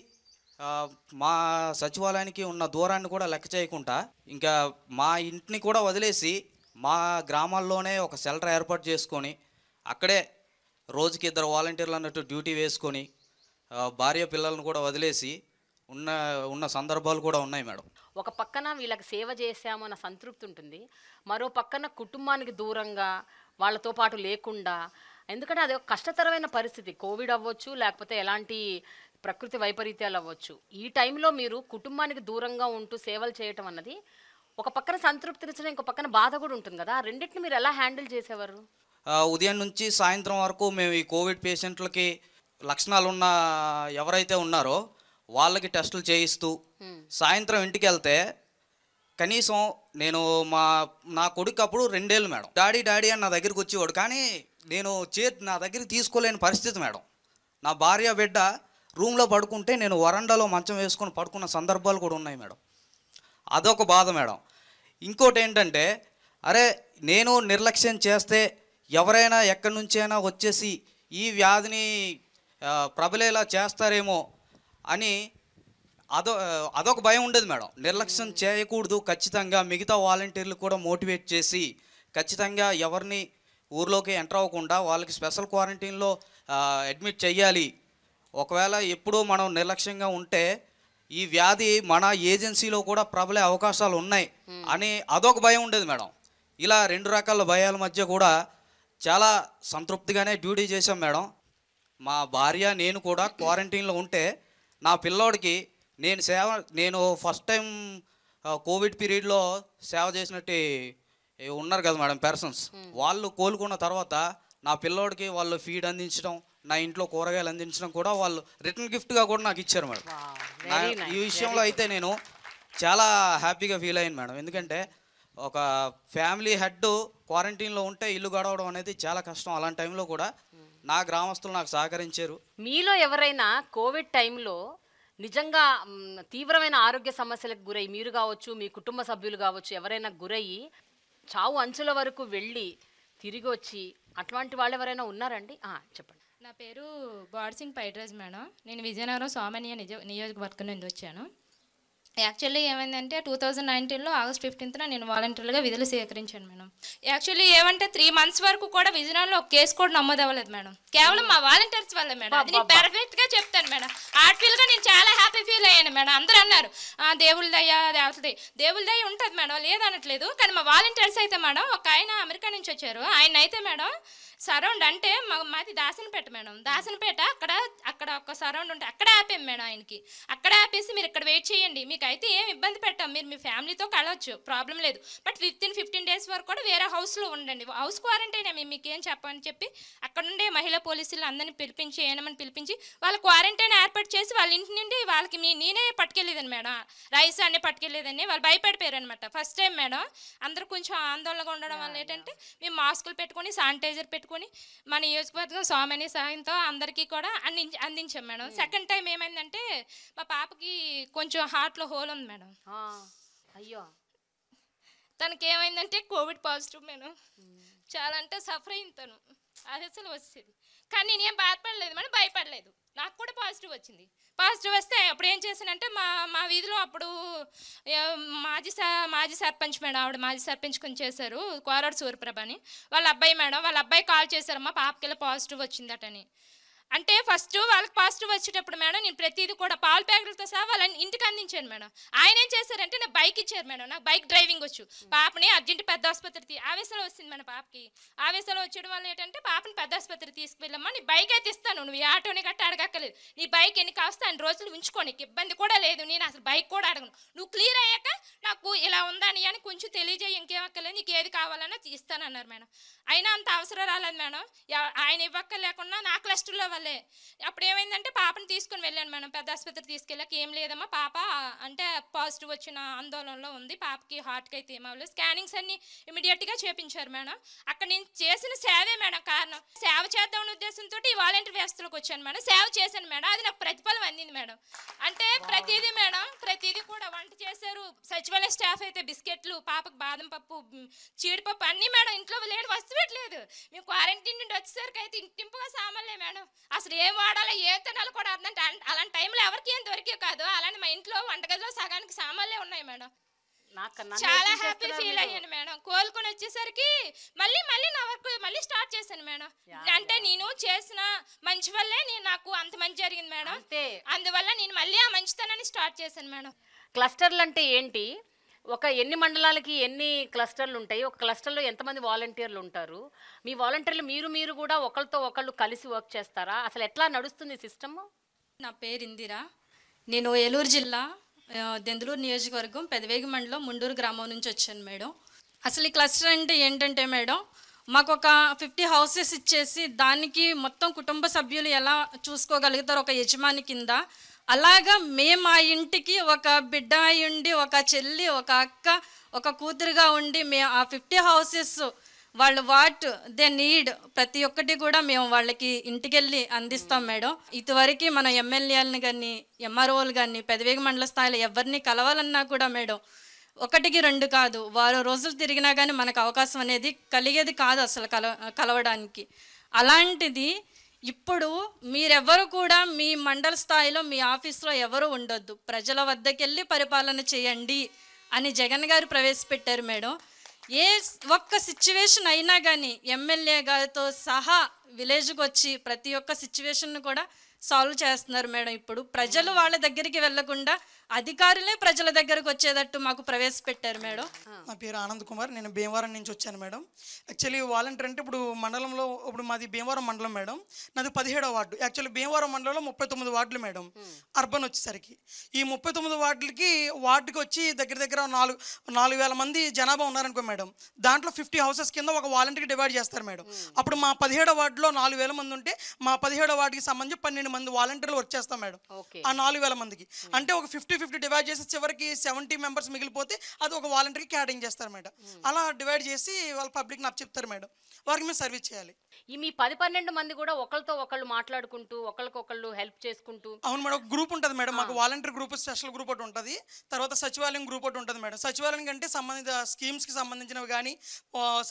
మా సచివాలయానికి ఉన్న దూరాన్ని కూడా లెక్క చేయకుండా ఇంకా మా ఇంటిని కూడా వదిలేసి మా గ్రామాల్లోనే ఒక షెల్టర్ ఏర్పాటు చేసుకొని అక్కడే రోజుకి 2 వాలంటీర్లు అన్నట్టు డ్యూటీ వేసుకొని భార్య పిల్లలను కూడా వదిలేసి ఉన్న సందర్భాలు కూడా ఉన్నాయి మేడం. ఒక పక్కన వీళ్ళకి సేవ చేశాము అన్న సంతృప్తి ఉంటుంది, మరో పక్కన కుటుంబానికి దూరంగా వాళ్ళతో పాటు లేకుండా, ఎందుకంటే అది ఒక కష్టతరమైన పరిస్థితి. కోవిడ్ అవ్వచ్చు, లేకపోతే ఎలాంటి ప్రకృతి వైపరీత్యాలు అవ్వచ్చు. ఈ టైంలో మీరు కుటుంబానికి దూరంగా ఉంటూ సేవలు చేయటం అన్నది ఒక పక్కన సంతృప్తినిచ్చిన, ఇంకో పక్కన బాధ కూడా ఉంటుంది కదా. రెండింటిని మీరు ఎలా హ్యాండిల్ చేసేవారు? ఉదయం నుంచి సాయంత్రం వరకు మేము ఈ కోవిడ్ పేషెంట్లకి లక్షణాలు ఉన్న ఎవరైతే ఉన్నారో వాళ్ళకి టెస్టులు చేయిస్తూ సాయంత్రం ఇంటికి వెళ్తే కనీసం నేను నా కొడుకు అప్పుడు 2 ఏళ్ళు మేడం, డాడీ అని నా దగ్గరికి వచ్చేవాడు. కానీ నేను నా దగ్గరికి తీసుకోలేని పరిస్థితి మేడం. నా భార్య బిడ్డ రూమ్లో పడుకుంటే నేను వరండాలో మంచం వేసుకొని పడుకున్న సందర్భాలు కూడా ఉన్నాయి మేడం. అదొక బాధ మేడం. ఇంకోటి ఏంటంటే, అరే నేను నిర్లక్ష్యం చేస్తే ఎవరైనా ఎక్కడి నుంచైనా వచ్చేసి ఈ వ్యాధిని ప్రబలేలా చేస్తారేమో అని అదొక భయం ఉండేది మేడం. నిర్లక్ష్యం చేయకూడదు, ఖచ్చితంగా మిగతా వాలంటీర్లు కూడా మోటివేట్ చేసి ఖచ్చితంగా ఎవరిని ఊర్లోకి ఎంటర్ అవ్వకుండా వాళ్ళకి స్పెషల్ క్వారంటైన్లో అడ్మిట్ చెయ్యాలి. ఒకవేళ ఎప్పుడూ మనం నిర్లక్ష్యంగా ఉంటే ఈ వ్యాధి మన ఏజెన్సీలో కూడా ప్రబలే అవకాశాలు ఉన్నాయి అని అదొక భయం ఉండేది మేడం. ఇలా 2 రకాల భయాల మధ్య కూడా చాలా సంతృప్తిగానే డ్యూటీ చేశాం మేడం. మా భార్య నేను కూడా క్వారంటైన్లో ఉంటే నా పిల్లోడికి నేను ఫస్ట్ టైం కోవిడ్ పీరియడ్లో సేవ చేసినట్టు ఉన్నారు కదా మేడం పర్సన్స్, వాళ్ళు కోలుకున్న తర్వాత నా పిల్లోడికి వాళ్ళు ఫీడ్ అందించడం, నా ఇంట్లో కూరగాయలు అందించడం కూడా వాళ్ళు రిటర్న్ గిఫ్ట్గా కూడా నాకు ఇచ్చారు మేడం. ఈ విషయంలో అయితే నేను చాలా హ్యాపీగా ఫీల్ అయ్యాను మేడం. ఎందుకంటే ఒక ఫ్యామిలీ హెడ్ క్వారంటైన్లో ఉంటే ఇల్లు గడవడం అనేది చాలా కష్టం. అలాంటి టైంలో కూడా నా గ్రామస్తులు నాకు సహకరించారు. మీలో ఎవరైనా కోవిడ్ టైంలో నిజంగా తీవ్రమైన ఆరోగ్య సమస్యలకు గురై, మీరు కావచ్చు, మీ కుటుంబ సభ్యులు కావచ్చు, ఎవరైనా గురయ్యి చావు అంచుల వరకు వెళ్ళి తిరిగి వచ్చి అట్లాంటి వాళ్ళు ఎవరైనా ఉన్నారండి? చెప్పండి. నా పేరు బాడ్సింగ్ పైడ్రాజ్ మేడం. నేను విజయనగరం సోమనియ నియోజకవర్గం నుండి వచ్చాను. యాక్చువల్లీ ఏమైందంటే 2019లో ఆగస్ట్ 15న నేను వాలంటీర్గా విధులు స్వీకరించాను మేడం. యాక్చువల్లీ ఏమంటే 3 months వరకు కూడా విజయనగరంలో ఒక కేసు కూడా నమోదు అవ్వలేదు మేడం. కేవలం మా వాలంటీర్స్ వల్ల మేడం. అది నేను పర్ఫెక్ట్గా చెప్తాను మేడం. ఆర్ట్ఫీల్గా నేను చాలా హ్యాపీ ఫీల్ అయ్యాను మేడం. అందరూ అన్నారు దేవుళ్ళ దయ్యా దేవుళ్ళ దయ్య ఉంటుంది మేడం, లేదనట్లేదు. కానీ మా వాలంటీర్స్ అయితే మేడం, ఒక ఆయన అమెరికా నుంచి వచ్చారు. ఆయన అయితే మేడం సరౌండ్ అంటే మాది దాసనపేట మేడం. దాసనపేట అక్కడ ఒక సరౌండ్ ఉంటే అక్కడ ఆపాం మేడం ఆయనకి. అక్కడ ఆపేసి మీరు ఇక్కడ వెయిట్ చేయండి, మీకు అయితే ఏం ఇబ్బంది పెట్టాం, మీరు మీ ఫ్యామిలీతో కలవచ్చు, ప్రాబ్లం లేదు. బట్ 15 days వరకు కూడా వేరే హౌస్లో ఉండండి, హౌస్ క్వారంటైన్ మేము మీకు ఏం చెప్పని చెప్పి అక్కడ ఉండే మహిళా పోలీసులు అందరినీ పిలిపించి ఏమని పిలిపించి వాళ్ళ క్వారంటైన్ ఏర్పాటు చేసి వాళ్ళ ఇంటి నుండి వాళ్ళకి నేనే పట్టుకెళ్ళేదని మేడం, రైస్ అన్నీ పట్టుకెళ్ళేదని. వాళ్ళు భయపడిపోయారు అనమాట ఫస్ట్ టైం మేడం. అందరూ కొంచెం ఆందోళనగా ఉండడం వల్ల ఏంటంటే మేము మాస్కులు పెట్టుకొని శానిటైజర్ పెట్టుకొని మన నియోజకవర్గం సోమని సాయంతో అందరికీ కూడా అందించాం మేడం. సెకండ్ టైం ఏమైందంటే మా పాపకి కొంచెం హార్ట్లో హోల్ ఉంది మేడం. అయ్యో, తనకి ఏమైందంటే కోవిడ్ పాజిటివ్ మేడం. చాలా అంటే సఫర్ అయింది తను. అది అసలు వచ్చేది కానీ నేనేం బాధపడలేదు మేడం, భయపడలేదు. నాకు కూడా పాజిటివ్ వచ్చింది. పాజిటివ్ వస్తే అప్పుడు ఏం చేశానంటే మా వీధిలో అప్పుడు మాజీ సర్పంచ్ మేడం, ఆవిడ మాజీ సర్పంచ్ కొంచెం చేశారు, కోరాడు సూర్యప్రభ అని. వాళ్ళ అబ్బాయి కాల్ చేశారమ్మా పాపకి ఇలా పాజిటివ్ వచ్చిందటని. అంటే ఫస్ట్ వాళ్ళకి పాజిటివ్ వచ్చేటప్పుడు మేడం నేను ప్రతిదీ కూడా పాల ప్యాకెట్లతో సహా వాళ్ళని ఇంటికి అందించాను మేడం. ఆయన ఏం చేశారంటే నాకు బైక్ ఇచ్చారు మేడం. నాకు బైక్ డ్రైవింగ్ వచ్చు. పాపని అర్జెంట్ పెద్ద ఆసుపత్రికి ఆవేశంలో వచ్చింది మన పాపకి. ఆవేశంలో వచ్చేయడం వల్ల ఏంటంటే పాపని పెద్ద ఆసుపత్రికి తీసుకువెళ్ళమ్మా, నీ బైక్ అయితే ఇస్తాను, నువ్వు ఈ ఆటోని గట్ట అడగక్కలేదు, నీ బైక్ ఎన్ని కాస్తా 2 రోజులు ఉంచుకో, నీకు ఇబ్బంది కూడా లేదు, నేను అసలు బైక్ కూడా అడగను, నువ్వు క్లియర్ అయ్యాక నాకు ఇలా ఉందని అని కొంచెం తెలియజేయి, ఇంకేం అక్కర్లేదు, నీకు ఏది కావాలన్నా ఇస్తానన్నారు మేడం. అయినా అంత అవసరం రాలేదు మేడం. ఆయన ఇవ్వక్కర్లేకుండా నా క్లస్టర్లో వల్లే. అప్పుడు ఏమైందంటే పాపని తీసుకుని వెళ్ళాను మేడం, పెద్ద ఆసుపత్రి తీసుకెళ్ళాక ఏం లేదమ్మా పాప అంటే పాజిటివ్ వచ్చిన ఆందోళనలో ఉంది, పాపకి హార్ట్కి అయితే ఏమవ్వలేదు, స్కానింగ్స్ అన్ని ఇమీడియట్గా చేపించారు మేడం. అక్కడ నేను చేసిన సేవే మేడం కారణం. సేవ చేద్దామనే ఉద్దేశంతో ఈ వాలంటీర్ వ్యవస్థలోకి వచ్చాను మేడం. సేవ చేశాను మేడం, అది నాకు ప్రతిఫలం అందింది మేడం. అంటే ప్రతిదీ మేడం, ప్రతిదీ కూడా వంట చేశారు. సచివాలయ స్టాఫ్ అయితే బిస్కెట్లు, పాపకు బాదం పప్పు, జీడిపప్పు అన్నీ మేడం. ఇంట్లో లేని వస్తువు పెట్టలేదు. మేము క్వారంటైన్ నుండి వచ్చేసరికి అయితే ఇంటింపుగా సామాన్లే మేడం. అసలు ఏం వాడాలో ఏం తినాలో కూడా అర్థం. అలాంటి టైంలో ఎవరికి ఏం దొరికే కాదు. అలానే మా ఇంట్లో వంటగదిలో సగానికి సామాన్లే ఉన్నాయి మేడం. చాలా హ్యాపీ ఫీల్ అయ్యాను మేడం. కోలుకొని వచ్చేసరికి మళ్ళీ నా వర్క్ మళ్ళీ స్టార్ట్ చేశాను మేడం. అంటే నేను చేసిన మంచి వల్లే నాకు అంత మంచి జరిగింది మేడం. అందువల్ల నేను మళ్ళీ ఆ మంచితనాన్ని స్టార్ట్ చేశాను మేడం. క్లస్టర్లు అంటే ఏంటి? ఎన్ని మండలాలకి ఎన్ని క్లస్టర్లు ఉంటాయి? ఒక క్లస్టర్లో ఎంతమంది వాలంటీర్లు ఉంటారు? మీ వాలంటీర్లు మీరు కూడా ఒకరితో ఒకళ్ళు కలిసి వర్క్ చేస్తారా? అసలు ఎట్లా నడుస్తుంది సిస్టమ్? నా పేరు ఇందిరా. నేను ఏలూరు జిల్లా దెందులూరు నియోజకవర్గం పెదవేగి మండలం ముండూరు గ్రామం నుంచి వచ్చాను మేడం. అసలు ఈ క్లస్టర్ అంటే ఏంటంటే మేడం, మాకు ఒక 50 హౌసెస్ ఇచ్చేసి దానికి మొత్తం కుటుంబ సభ్యులు ఎలా చూసుకోగలుగుతారు ఒక యజమాని కింద, అలాగా మేము ఆ ఇంటికి ఒక బిడ్డ ఉండి, ఒక చెల్లి, ఒక అక్క, ఒక కూతురుగా ఉండి మేము ఆ 50 హౌసెస్ వాళ్ళు వాట్ దే నీడ్ ప్రతి ఒక్కటి కూడా మేము వాళ్ళకి ఇంటికి వెళ్ళి అందిస్తాం మేడం. ఇదివరకు మన ఎమ్మెల్యేలను కానీ ఎంఆర్ఓలు కానీ పెదవేగి మండల స్థాయిలో ఎవరిని కలవాలన్నా కూడా మేడం 1-2 కాదు, వారం రోజులు తిరిగినా కానీ మనకు అవకాశం అనేది కలిగేది కాదు అసలు కలవడానికి. అలాంటిది ఇప్పుడు మీరెవరు కూడా మీ మండల స్థాయిలో మీ ఆఫీస్లో ఎవరు ఉండొద్దు, ప్రజల వద్దకు వెళ్ళి పరిపాలన చేయండి అని జగన్ గారు ప్రవేశపెట్టారు మేడం. ఏ ఒక్క సిచ్యువేషన్ అయినా కానీ ఎమ్మెల్యే గారితో సహా విలేజ్కి వచ్చి ప్రతి ఒక్క సిచ్యువేషన్ కూడా సాల్వ్ చేస్తున్నారు మేడం. ఇప్పుడు ప్రజలు వాళ్ళ దగ్గరికి వెళ్లకుండా అధికారులే ప్రజల దగ్గరకు వచ్చేటట్టు మాకు ప్రవేశపెట్టారు మేడం. నా పేరు ఆనంద్ కుమార్, నేను భీమవరం నుంచి వచ్చాను మేడం. యాక్చువల్లీ వాలంటీర్ అంటే ఇప్పుడు మండలంలో ఇప్పుడు మాది భీమవరం మండలం మేడం, నాది 17వ వార్డు. యాక్చువల్లీ భీమవరం మండలంలో 39 వార్డులు మేడం. అర్బన్ వచ్చేసరికి ఈ 39 వార్డుకి వచ్చి దగ్గర 4,000 మంది జనాభా ఉన్నారనుకో మేడం. దాంట్లో 50 హౌసెస్ కింద ఒక వాలంటీర్కి డివైడ్ చేస్తారు మేడం. అప్పుడు మా 17వ వార్డులో 4,000 మంది ఉంటే మా 17వ వార్డుకి సంబంధించి 12 మంది వాలంటీర్లు వర్క్ చేస్తాం మేడం. ఆ 4,000 మందికి అంటే ఒక 50-50 డివైడ్ చేసి చివరికి 70 మెంబర్స్ మిగిలిపోతే అది ఒక వాలంటీర్కి క్యాటరింగ్ చేస్తారు మేడం. అలా డివైడ్ చేసి వాళ్ళ పబ్లిక్ నాకు చెప్తారు మేడం, వారికి మేము సర్వీస్ చేయాలి. ఈ మీ 10-12 మంది కూడా ఒకరితో ఒకళ్ళు మాట్లాడుకుంటూ ఒకరికొకళ్ళు హెల్ప్ చేసుకుంటూ? అవును మేడం, ఒక గ్రూప్ ఉంటుంది మేడం మాకు, వాలంటీర్ గ్రూప్, స్పెషల్ గ్రూప్ ఒకటి ఉంటుంది. తర్వాత సచివాలయం గ్రూప్ ఒకటి ఉంటుంది మేడం. సచివాలయం అంటే సంబంధిత స్కీమ్స్కి సంబంధించినవి కానీ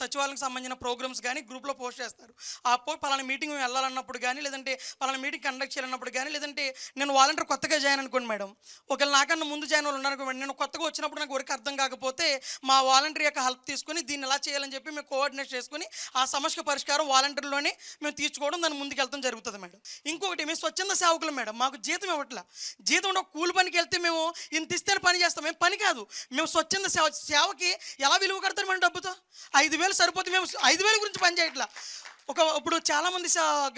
సచివాలయంకి సంబంధించిన ప్రోగ్రామ్స్ కానీ గ్రూప్లో పోస్ట్ చేస్తారు. ఆ పలానా మీటింగ్ వెళ్ళాలన్నప్పుడు కానీ, లేదంటే పలానా మీటింగ్ కండక్ట్ చేయాలన్నప్పుడు కానీ, లేదంటే నేను వాలంటీర్ కొత్తగా జాయిన్ అనుకోండి మేడం, ఒకవేళ నాకన్నా ముందు జాయిన్ వాళ్ళు ఉన్నారు అనుకోండి, నేను కొత్తగా వచ్చినప్పుడు నాకు వర్క్ అర్థం కాకపోతే మా వాలంటీర్ యొక్క హెల్ప్ తీసుకొని దీన్ని ఎలా చేయాలని చెప్పి మేము కోఆర్డినేట్ చేసుకుని ఆ సమస్య పరిష్కారం వాలంటీర్లోనే మేము తీర్చుకోవడం, దాన్ని ముందుకు వెళ్తాం జరుగుతుంది మేడం. ఇంకొకటి మేము స్వచ్ఛంద సేవకులు మేడం, మాకు జీతం ఇవ్వట్లా. జీతం ఒక కూలి పనికి వెళ్తే మేము ఇంత ఇస్తే పని చేస్తాం, మేము పని కాదు, మేము స్వచ్ఛంద సేవకి ఎలా విలువ కడతారు మేడం డబ్బుతో? 5,000 సరిపోతే మేము 5,000 గురించి పని చేయట్లా. ఇప్పుడు చాలామంది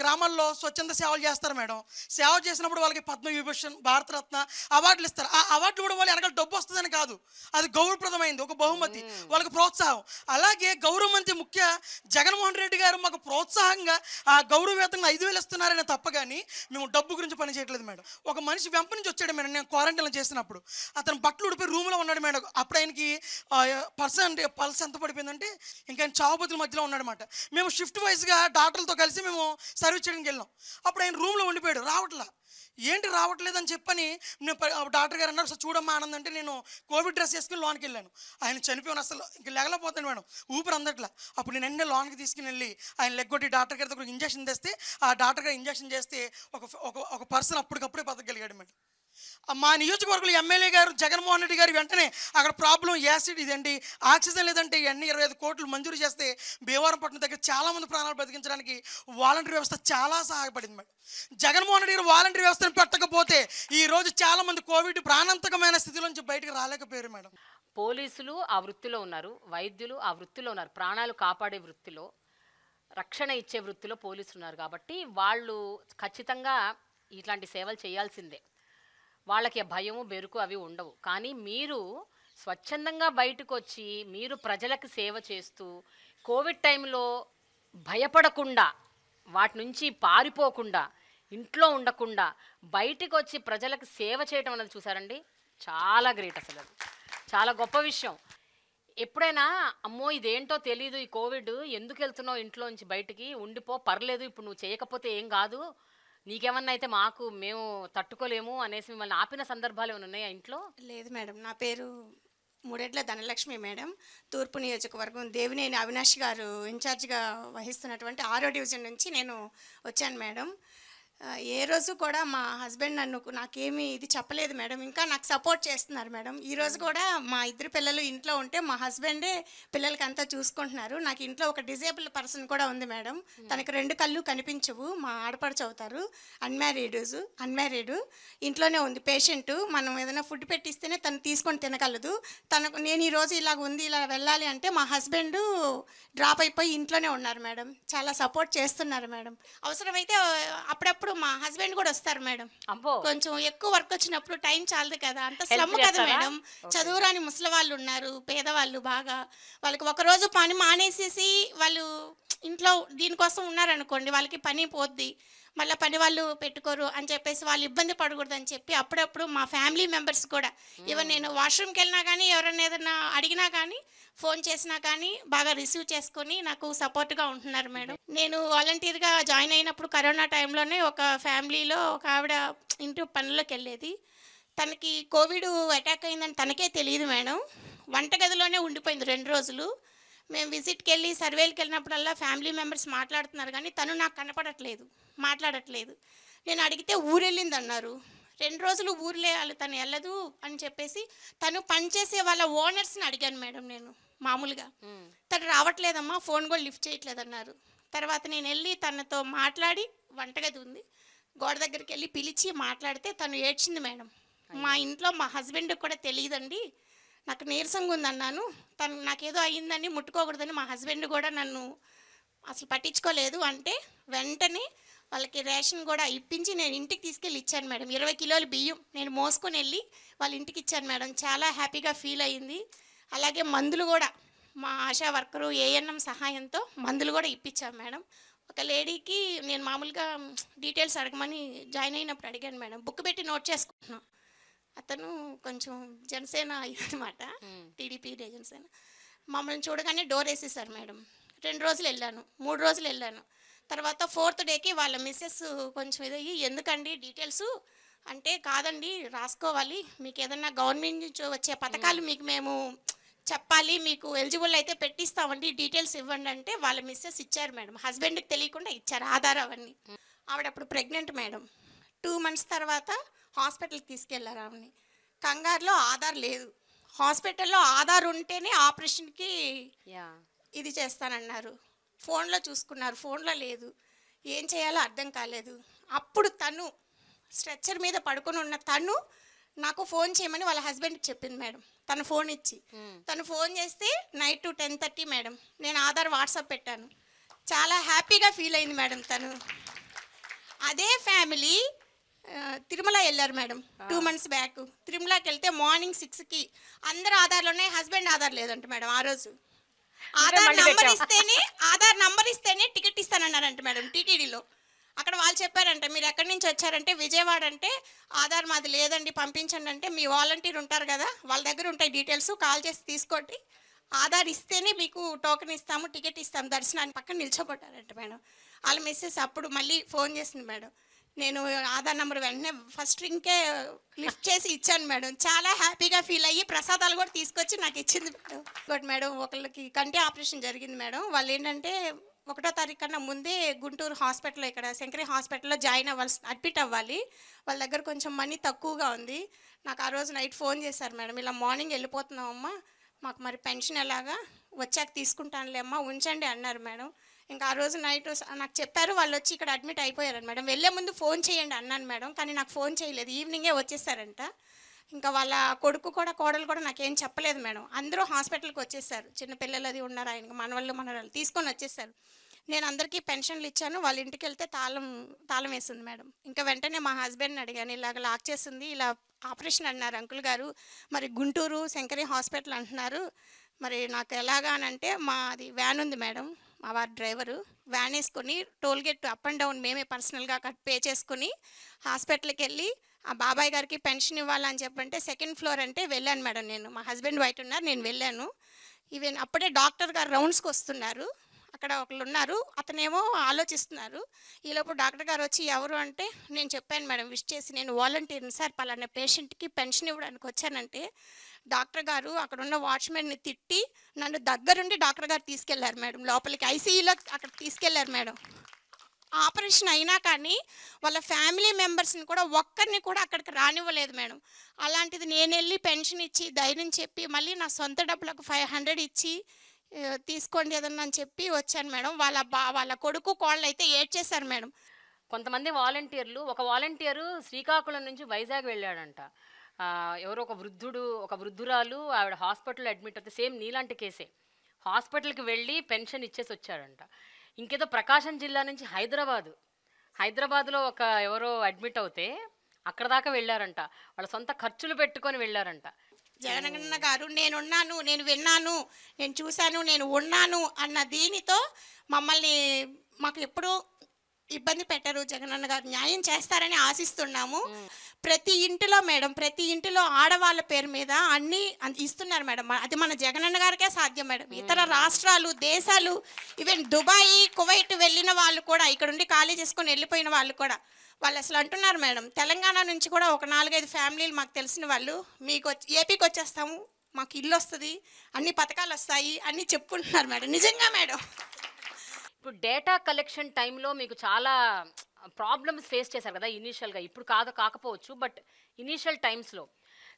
గ్రామాల్లో స్వచ్ఛంద సేవలు చేస్తారు మేడం. సేవ చేసినప్పుడు వాళ్ళకి పద్మవిభూషణ్, భారతరత్న అవార్డులు ఇస్తారు. ఆ అవార్డులు కూడా వాళ్ళు వెనకాల డబ్బు వస్తుందని కాదు, అది గౌరవప్రదమైంది, ఒక బహుమతి, వాళ్ళకి ప్రోత్సాహం. అలాగే గౌరవ మంత్రి ముఖ్య జగన్మోహన్ రెడ్డి గారు మాకు ప్రోత్సాహంగా ఆ గౌరవవేతంగా 5,000 ఇస్తున్నారనే తప్ప కానీ మేము డబ్బు గురించి పని చేయట్లేదు మేడం. ఒక మనిషి వెంప నుంచి వచ్చాడు మేడం, నేను క్వారంటైన్లో చేసినప్పుడు అతను బట్టలు ఉడిపోయి రూమ్లో ఉన్నాడు మేడం. అప్పుడు ఆయనకి పల్స్ ఎంత పడిపోయిందంటే ఇంకా ఆయన చావుబతుల మధ్యలో ఉన్నాడనమాట. మేము షిఫ్ట్ వైజ్గా డాక్టర్లతో కలిసి మేము సర్వీస్ చేయడానికి వెళ్ళాం. అప్పుడు ఆయన రూమ్లో ఉండిపోయాడు, ఏంటి రావట్లేదని చెప్పని నేను డాక్టర్ గారు అన్నారు, సార్ చూడమ్మా ఆనంద్ అంటే నేను కోవిడ్ డ్రెస్ వేసుకుని లోనికి వెళ్ళాను. ఆయన చనిపోయాను, అసలు ఇంక లేగలేకపోతాను మేడం, ఊపిరి అందట్లా. అప్పుడు నేను వెంటనే లోనికి తీసుకుని వెళ్ళి ఆయన లెగ్గొట్టి డాక్టర్ గారి దగ్గర ఇంజక్షన్ తెస్తే ఆ డాక్టర్ గారు ఇంజక్షన్ చేస్తే ఒక పర్సన్ అప్పటికప్పుడే బతకగలిగాడు మేడం. మా నియోజకవర్గంలో ఎమ్మెల్యే గారు జగన్మోహన్ రెడ్డి గారు వెంటనే అక్కడ ప్రాబ్లం యాసిడ్ ఇదండి, ఆక్సిజన్ లేదంటే ఇవన్నీ 25 కోట్లు మంజూరు చేస్తే భీమవరంపట్నం దగ్గర చాలామంది ప్రాణాలు బతికించడానికి వాలంటీర్ వ్యవస్థ చాలా సహాయపడింది మేడం. జగన్మోహన్ రెడ్డి గారు వాలంటీర్ వ్యవస్థను పెట్టకపోతే ఈరోజు చాలామంది కోవిడ్ ప్రాణాంతకమైన స్థితిలోంచి బయటకు రాలేకపోయారు మేడం. పోలీసులు ఆ వృత్తిలో ఉన్నారు, వైద్యులు ఆ వృత్తిలో ఉన్నారు, ప్రాణాలు కాపాడే వృత్తిలో, రక్షణ ఇచ్చే వృత్తిలో పోలీసులు ఉన్నారు. కాబట్టి వాళ్ళు ఖచ్చితంగా ఇట్లాంటి సేవలు చేయాల్సిందే. వాళ్ళకి భయము బెరుకు అవి ఉండవు. కానీ మీరు స్వచ్ఛందంగా బయటకు వచ్చి మీరు ప్రజలకు సేవ చేస్తూ కోవిడ్ టైంలో భయపడకుండా వాటి నుంచి పారిపోకుండా ఇంట్లో ఉండకుండా బయటకు వచ్చి ప్రజలకు సేవ చేయటం అనేది చూసారండి, చాలా గ్రేట్. అసలు అది చాలా గొప్ప విషయం. ఎప్పుడైనా అమ్మో ఇదేంటో తెలీదు, ఈ కోవిడ్ ఎందుకు వెళ్తున్నావు ఇంట్లో నుంచి బయటికి, ఉండిపో పర్లేదు, ఇప్పుడు నువ్వు చేయకపోతే ఏం కాదు, నీకేమన్నా అయితే మేము తట్టుకోలేము అనేసి మిమ్మల్ని ఆపిన సందర్భాలు ఏమైనా ఉన్నాయా ఇంట్లో? లేదు మేడం, నా పేరు మూడేట్ల ధనలక్ష్మి మేడం. తూర్పు నియోజకవర్గం దేవినేని అవినాష్ గారు ఇన్ఛార్జిగా వహిస్తున్నటువంటి 6వ డివిజన్ నుంచి నేను వచ్చాను మేడం. ఏ రోజు కూడా మా హస్బెండ్ నాకేమీ ఇది చెప్పలేదు మేడం, ఇంకా నాకు సపోర్ట్ చేస్తున్నారు మేడం. ఈరోజు కూడా మా ఇద్దరు పిల్లలు ఇంట్లో ఉంటే మా హస్బెండే పిల్లలకి అంతా చూసుకుంటున్నారు. నాకు ఇంట్లో ఒక డిజేబుల్ పర్సన్ కూడా ఉంది మేడం, తనకి 2 కళ్ళు కనిపించవు, మా ఆడపడుచు అవుతారు, అన్మ్యారీడ్, ఇంట్లోనే ఉంది పేషెంట్. మనం ఏదైనా ఫుడ్ పెట్టిస్తేనే తను తీసుకొని తినగలదు. నేను ఈరోజు ఇలా వెళ్ళాలి అంటే మా హస్బెండ్ డ్రాప్ అయిపోయి ఇంట్లోనే ఉన్నారు మేడం. చాలా సపోర్ట్ చేస్తున్నారు మేడం. అవసరమైతే అప్పుడప్పుడు మా హస్బెండ్ కూడా వస్తారు మేడం. కొంచెం ఎక్కువ వర్క్ వచ్చినప్పుడు టైం చాలదు కదా, అంత స్లమ్ కదా మేడం. చదువురాని ముసలి వాళ్ళు ఉన్నారు, పేదవాళ్ళు, బాగా వాళ్ళకి ఒకరోజు పని మానేసేసి వాళ్ళు ఇంట్లో దీనికోసం ఉన్నారనుకోండి, వాళ్ళకి పని పోద్ది, మళ్ళీ పని వాళ్ళు పెట్టుకోరు అని చెప్పేసి వాళ్ళు ఇబ్బంది పడకూడదని చెప్పి అప్పుడప్పుడు మా ఫ్యామిలీ మెంబర్స్ కూడా ఈవెన్ నేను వాష్రూమ్కి వెళ్ళినా కానీ ఎవరైనా ఏదైనా అడిగినా కానీ ఫోన్ చేసినా కానీ బాగా రిసీవ్ చేసుకొని నాకు సపోర్ట్గా ఉంటున్నారు మేడం. నేను వాలంటీర్గా జాయిన్ అయినప్పుడు కరోనా టైంలోనే ఒక ఫ్యామిలీలో ఒక ఆవిడ ఇంటి పనుల్లోకి వెళ్ళేది, తనకి కోవిడ్ అటాక్ అయిందని తనకే తెలియదు మేడం. వంటగదిలోనే ఉండిపోయింది 2 రోజులు. మేము విజిట్కి వెళ్ళి సర్వేలకు వెళ్ళినప్పుడల్లా ఫ్యామిలీ మెంబర్స్ మాట్లాడుతున్నారు కానీ తను నాకు మాట్లాడట్లేదు. నేను అడిగితే ఊరెళ్ళింది అన్నారు. 2 రోజులు ఊర్లే తను వెళ్ళదు అని చెప్పేసి తను పనిచేసే వాళ్ళ ఓనర్స్ని అడిగాను మేడం. నేను మామూలుగా తను రావట్లేదమ్మా, ఫోన్ కూడా లిఫ్ట్ చేయట్లేదన్నారు. తర్వాత నేను వెళ్ళి తనతో మాట్లాడి, వంటగది ఉంది, గోడ దగ్గరికి వెళ్ళి పిలిచి మాట్లాడితే తను ఏడ్చింది మేడం. మా ఇంట్లో మా హస్బెండ్కి కూడా తెలియదండి, నాకు నీరసంగా ఉందన్నాను, తను నాకేదో అయ్యిందని ముట్టుకోకూడదని మా హస్బెండ్ కూడా నన్ను అసలు పట్టించుకోలేదు అంటే వెంటనే వాళ్ళకి రేషన్ కూడా ఇప్పించి నేను ఇంటికి తీసుకెళ్ళి ఇచ్చాను మేడం. 20 కిలోలు బియ్యం నేను మోసుకొని వెళ్ళి వాళ్ళ ఇంటికి ఇచ్చాను మేడం. చాలా హ్యాపీగా ఫీల్ అయ్యింది. అలాగే మందులు కూడా మా ఆశా వర్కరు ఏఎన్ఎం సహాయంతో మందులు కూడా ఇప్పించాం మేడం. ఒక లేడీకి నేను మామూలుగా డీటెయిల్స్ అడగమని జాయిన్ అయినప్పుడు అడిగాను మేడం, బుక్ పెట్టి నోట్ చేసుకుంటున్నాను. అతను కొంచెం జనసేన అన్నమాట, టీడీపీ జనసేన. మమ్మల్ని చూడగానే డోర్ వేసేసారు మేడం. 2 రోజులు వెళ్ళాను, 3 రోజులు వెళ్ళాను. తర్వాత 4th డేకి వాళ్ళ మిస్సెస్ కొంచెం ఇదయ్యి, ఎందుకండి డీటెయిల్స్ అంటే, కాదండి రాసుకోవాలి, మీకు ఏదన్నా గవర్నమెంట్ నుంచి వచ్చే పథకాలు మీకు మేము చెప్పాలి, మీకు ఎలిజిబుల్ అయితే పెట్టిస్తామండి, డీటెయిల్స్ ఇవ్వండి అంటే వాళ్ళ మిస్సెస్ ఇచ్చారు మేడం. హస్బెండ్కి తెలియకుండా ఇచ్చారు ఆధార్ అవన్నీ. ఆవిడ అప్పుడు ప్రెగ్నెంట్ మేడం. 2 months తర్వాత హాస్పిటల్కి తీసుకెళ్లారు ఆవిడని. కంగారులో ఆధార్ లేదు, హాస్పిటల్లో ఆధార్ ఉంటేనే ఆపరేషన్కి ఇది చేస్తానన్నారు. ఫోన్లో చూసుకున్నారు, ఫోన్లో లేదు, ఏం చేయాలో అర్థం కాలేదు. అప్పుడు తను స్ట్రెచ్చర్ మీద పడుకొని ఉన్న తను నాకు ఫోన్ చేయమని వాళ్ళ హస్బెండ్కి చెప్పింది మేడం. తను ఫోన్ ఇచ్చి, తను ఫోన్ చేస్తే నైట్ 10:30 మేడం. నేను ఆధార్ వాట్సాప్ పెట్టాను. చాలా హ్యాపీగా ఫీల్ అయింది మేడం తను. అదే ఫ్యామిలీ తిరుమల వెళ్ళారు మేడం 2 months బ్యాక్. తిరుమలకి వెళ్తే మార్నింగ్ 6కి అందరు ఆధార్లు ఉన్నాయి, హస్బెండ్ ఆధార్ లేదంట మేడం. ఆ రోజు ఆధార్ నంబర్ ఇస్తేనే టికెట్ ఇస్తానన్నారంట మేడం టీటీడీలో. అక్కడ వాళ్ళు చెప్పారంట, మీరు ఎక్కడి నుంచి వచ్చారంటే విజయవాడ అంటే, ఆధార్ మాది లేదండి పంపించండి అంటే, మీ వాలంటీర్ ఉంటారు కదా వాళ్ళ దగ్గర ఉంటాయి డీటెయిల్స్, కాల్ చేసి తీసుకోండి, ఆధార్ ఇస్తేనే మీకు టోకెన్ ఇస్తాము, టికెట్ ఇస్తాము దర్శనానికి పక్కన నిల్చోబట్టారంట మేడం. వాళ్ళ మిస్సెస్ అప్పుడు మళ్ళీ ఫోన్ చేసింది మేడం. నేను ఆధార్ నెంబర్ వెంటనే ఫస్ట్ రింగ్కే లిఫ్ట్ చేసి ఇచ్చాను మేడం. చాలా హ్యాపీగా ఫీల్ అయ్యి ప్రసాదాలు కూడా తీసుకొచ్చి నాకు ఇచ్చింది మేడం. ఇంకోటి మేడం, ఒకళ్ళకి కంటి ఆపరేషన్ జరిగింది మేడం. వాళ్ళు ఏంటంటే 1వ తారీఖు కన్నా ముందే గుంటూరు హాస్పిటల్లో, ఇక్కడ శంకరి హాస్పిటల్లో అడ్మిట్ అవ్వాలి. వాళ్ళ దగ్గర కొంచెం మనీ తక్కువగా ఉంది. నాకు ఆ రోజు నైట్ ఫోన్ చేశారు మేడం, ఇలా మార్నింగ్ వెళ్ళిపోతున్నామమ్మా, మాకు మరి పెన్షన్ ఎలాగా, వచ్చాక తీసుకుంటానులే అమ్మా, ఉంచండి అన్నారు మేడం. ఇంకా ఆ రోజు నైట్ నాకు చెప్పారు, వాళ్ళు వచ్చి ఇక్కడ అడ్మిట్ అయిపోయారు మేడం. వెళ్ళే ముందు ఫోన్ చేయండి అన్నాను మేడం, కానీ నాకు ఫోన్ చేయలేదు, ఈవినింగే వచ్చేసారంట. ఇంకా వాళ్ళ కొడుకు కూడా కోడలు కూడా నాకేం చెప్పలేదు మేడం. అందరూ హాస్పిటల్కి వచ్చేసారు, చిన్నపిల్లలు అది ఉన్నారు, ఆయనకి మనవాళ్ళు తీసుకొని వచ్చేసారు. నేను అందరికీ పెన్షన్లు ఇచ్చాను. వాళ్ళ ఇంటికి వెళ్తే తాళం వేసింది మేడం. ఇంకా వెంటనే మా హస్బెండ్ని అడిగాను, ఇలాగ లాక్ చేసింది, ఇలా ఆపరేషన్ అన్నారు అంకుల్ గారు. మరి గుంటూరు శంకరి హాస్పిటల్ అంటున్నారు. మరి నాకు ఎలాగా అని అంటే, మాది వ్యాన్ ఉంది మేడం, మా వారి డ్రైవరు వ్యాన్ వేసుకొని toll gate up and down మేమే పర్సనల్గా పే చేసుకుని హాస్పిటల్కి వెళ్ళి ఆ బాబాయ్ గారికి పెన్షన్ ఇవ్వాలని చెప్పంటే సెకండ్ ఫ్లోర్ అంటే వెళ్ళాను మేడం. నేను, మా హస్బెండ్ బయట ఉన్నారు, నేను వెళ్ళాను. ఈవెన్ అప్పుడే డాక్టర్ గారు రౌండ్స్కి వస్తున్నారు. అక్కడ ఒకళ్ళు ఉన్నారు, అతనేమో ఆలోచిస్తున్నారు. ఈలోపు డాక్టర్ గారు వచ్చి ఎవరు అంటే నేను చెప్పాను మేడం, విష్ చేసి, నేను వాలంటీర్ని సార్, పలానా పేషెంట్కి పెన్షన్ ఇవ్వడానికి వచ్చానంటే డాక్టర్ గారు అక్కడ ఉన్న వాచ్మెన్ని తిట్టి నన్ను దగ్గరుండి డాక్టర్ గారు తీసుకెళ్లారు మేడం లోపలికి, ఐసీయూలో అక్కడ తీసుకెళ్లారు మేడం. ఆపరేషన్ అయినా కానీ వాళ్ళ ఫ్యామిలీ మెంబర్స్ని కూడా ఒక్కరిని కూడా అక్కడికి రానివ్వలేదు మేడం. అలాంటిది నేను వెళ్ళి పెన్షన్ ఇచ్చి ధైర్యం చెప్పి మళ్ళీ నా సొంత డబ్బులకు 500 ఇచ్చి తీసుకోండి ఏదన్నా అని చెప్పి వచ్చాను మేడం. వాళ్ళ కొడుకు కోళ్ళు అయితే ఏడ్చేశారు మేడం. కొంతమంది వాలంటీర్లు, ఒక వాలంటీరు శ్రీకాకుళం నుంచి వైజాగ్ వెళ్ళాడంట. ఎవరో ఒక వృద్ధురాలు ఆవిడ హాస్పిటల్లో అడ్మిట్ అవుతే, సేమ్ నీలాంటి కేసే, హాస్పిటల్కి వెళ్ళి పెన్షన్ ఇచ్చేసి వచ్చాడంట. ఇంకేదో ప్రకాశం జిల్లా నుంచి హైదరాబాద్లో ఎవరో అడ్మిట్ అవుతే అక్కడ దాకా వెళ్ళారంట, వాళ్ళ సొంత ఖర్చులు పెట్టుకొని వెళ్ళారంట. జగనన్న గారు నేనున్నాను, నేను విన్నాను, నేను చూశాను, నేను ఉన్నాను అన్న దీనితో మాకు ఎప్పుడూ ఇబ్బంది పెట్టరు. జగనన్న గారు న్యాయం చేస్తారని ఆశిస్తున్నాము. ప్రతి ఇంటిలో మేడం, ప్రతి ఇంటిలో ఆడవాళ్ళ పేరు మీద అన్నీ ఇస్తున్నారు మేడం. అది మన జగనన్న గారికే సాధ్యం మేడం. ఇతర రాష్ట్రాలు, దేశాలు, ఈవెన్ దుబాయ్, కువైట్ వెళ్ళిన వాళ్ళు కూడా, ఇక్కడ ఉండి ఖాళీ చేసుకొని వెళ్ళిపోయిన వాళ్ళు కూడా, వాళ్ళు అసలు అంటున్నారు మేడం, తెలంగాణ నుంచి కూడా ఒక 4-5 ఫ్యామిలీలు మాకు తెలిసిన వాళ్ళు మీకు ఏపీకి వచ్చేస్తాము, మాకు ఇల్లు వస్తుంది, అన్ని పథకాలు వస్తాయి అన్నీ చెప్పుకుంటున్నారు మేడం. నిజంగా మేడం. ఇప్పుడు డేటా కలెక్షన్ టైంలో మీకు చాలా ప్రాబ్లమ్స్ ఫేస్ చేశారు కదా ఇనీషియల్గా, ఇప్పుడు కాకపోవచ్చు, బట్ ఇనీషియల్ టైమ్స్లో.